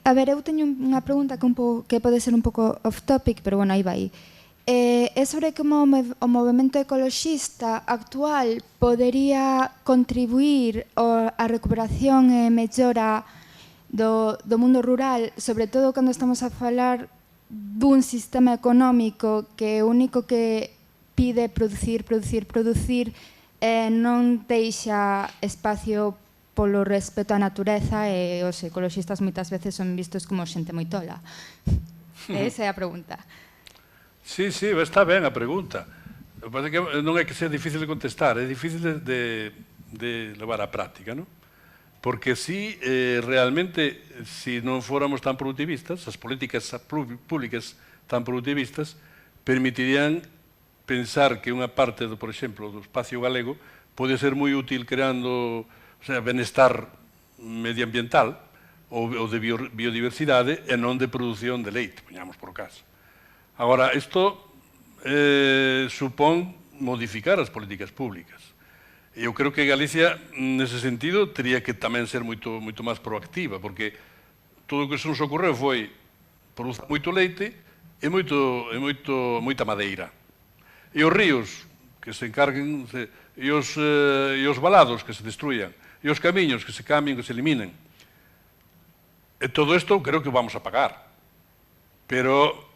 [SPEAKER 6] A ver, eu teño unha pregunta que pode ser un pouco off topic, pero bueno, aí vai. É sobre como o movemento ecoloxista actual podería contribuir á recuperación e mellora do mundo rural, sobre todo cando estamos a falar dun sistema económico que o único que pide producir non deixa espacio polo respeto á natureza e os ecoloxistas moitas veces son vistos como xente moi tola. Esa é a pregunta.
[SPEAKER 2] Sí, está ben a pregunta. O que pasa é que non é que sea difícil de contestar, é difícil de levar á práctica, non? Porque si realmente, si non fóramos tan productivistas, as políticas públicas tan productivistas permitirían pensar que unha parte, por exemplo, do espacio galego pode ser moi útil creando benestar medioambiental ou de biodiversidade e non de produción de leite, poñamos por caso. Agora, isto supón modificar as políticas públicas. Eu creo que Galicia, nese sentido, teria que tamén ser moito máis proactiva, porque todo o que se nos ocorreu foi produzir moito leite e moita madeira. E os ríos que se encarguen, e os valados que se destruyan, e os camiños que se cambien, que se eliminen. E todo isto creo que vamos a pagar. Pero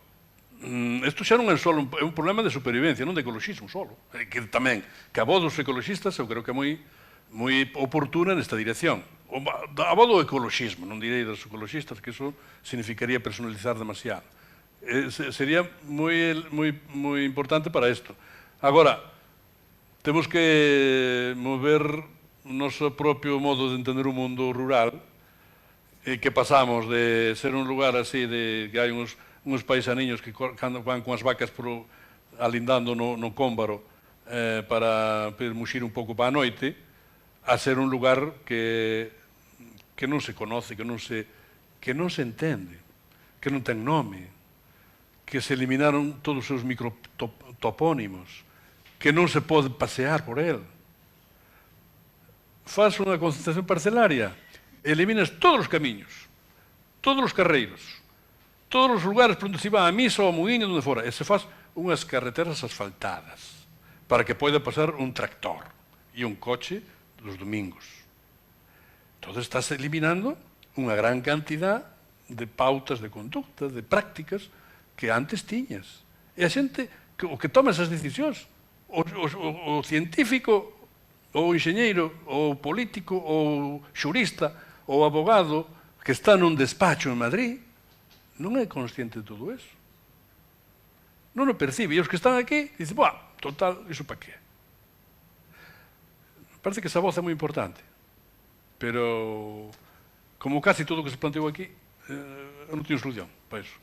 [SPEAKER 2] isto xa non é só un problema de supervivencia, non de ecoloxismo solo. Que tamén, que a voz dos ecoloxistas eu creo que é moi oportuna nesta dirección. A voz do ecoloxismo, non direi dos ecoloxistas, que iso significaría personalizar demasiado. Sería moi importante para isto. Agora, temos que mover o noso propio modo de entender o mundo rural, que pasamos de ser un lugar así, de que hai uns paisaniños que van con as vacas alindando no cómbaro para muxir un pouco para a noite, a ser un lugar que non se conoce, que non se entende, que non ten nome, que se eliminaron todos os seus microtopónimos, que non se pode pasear por el. Faz unha concentración parcelaria, eliminas todos os camiños, todos os carreiros, todos os lugares por onde se va a misa ou a muiña, onde fora, e se faz unhas carreteras asfaltadas para que poida pasar un tractor e un coche los domingos. Entón, estás eliminando unha gran cantidad de pautas de conducta, de prácticas que antes tiñas. E a xente, o que toma esas decisións, o científico, ou enxeñeiro, ou político, ou xurista, ou abogado, que está nun despacho en Madrid, non é consciente de todo eso. Non o percibe. E os que están aquí, dicen, total, iso para qué? Parece que esa voz é moi importante, pero como casi todo o que se planteou aquí, non teño solución para iso.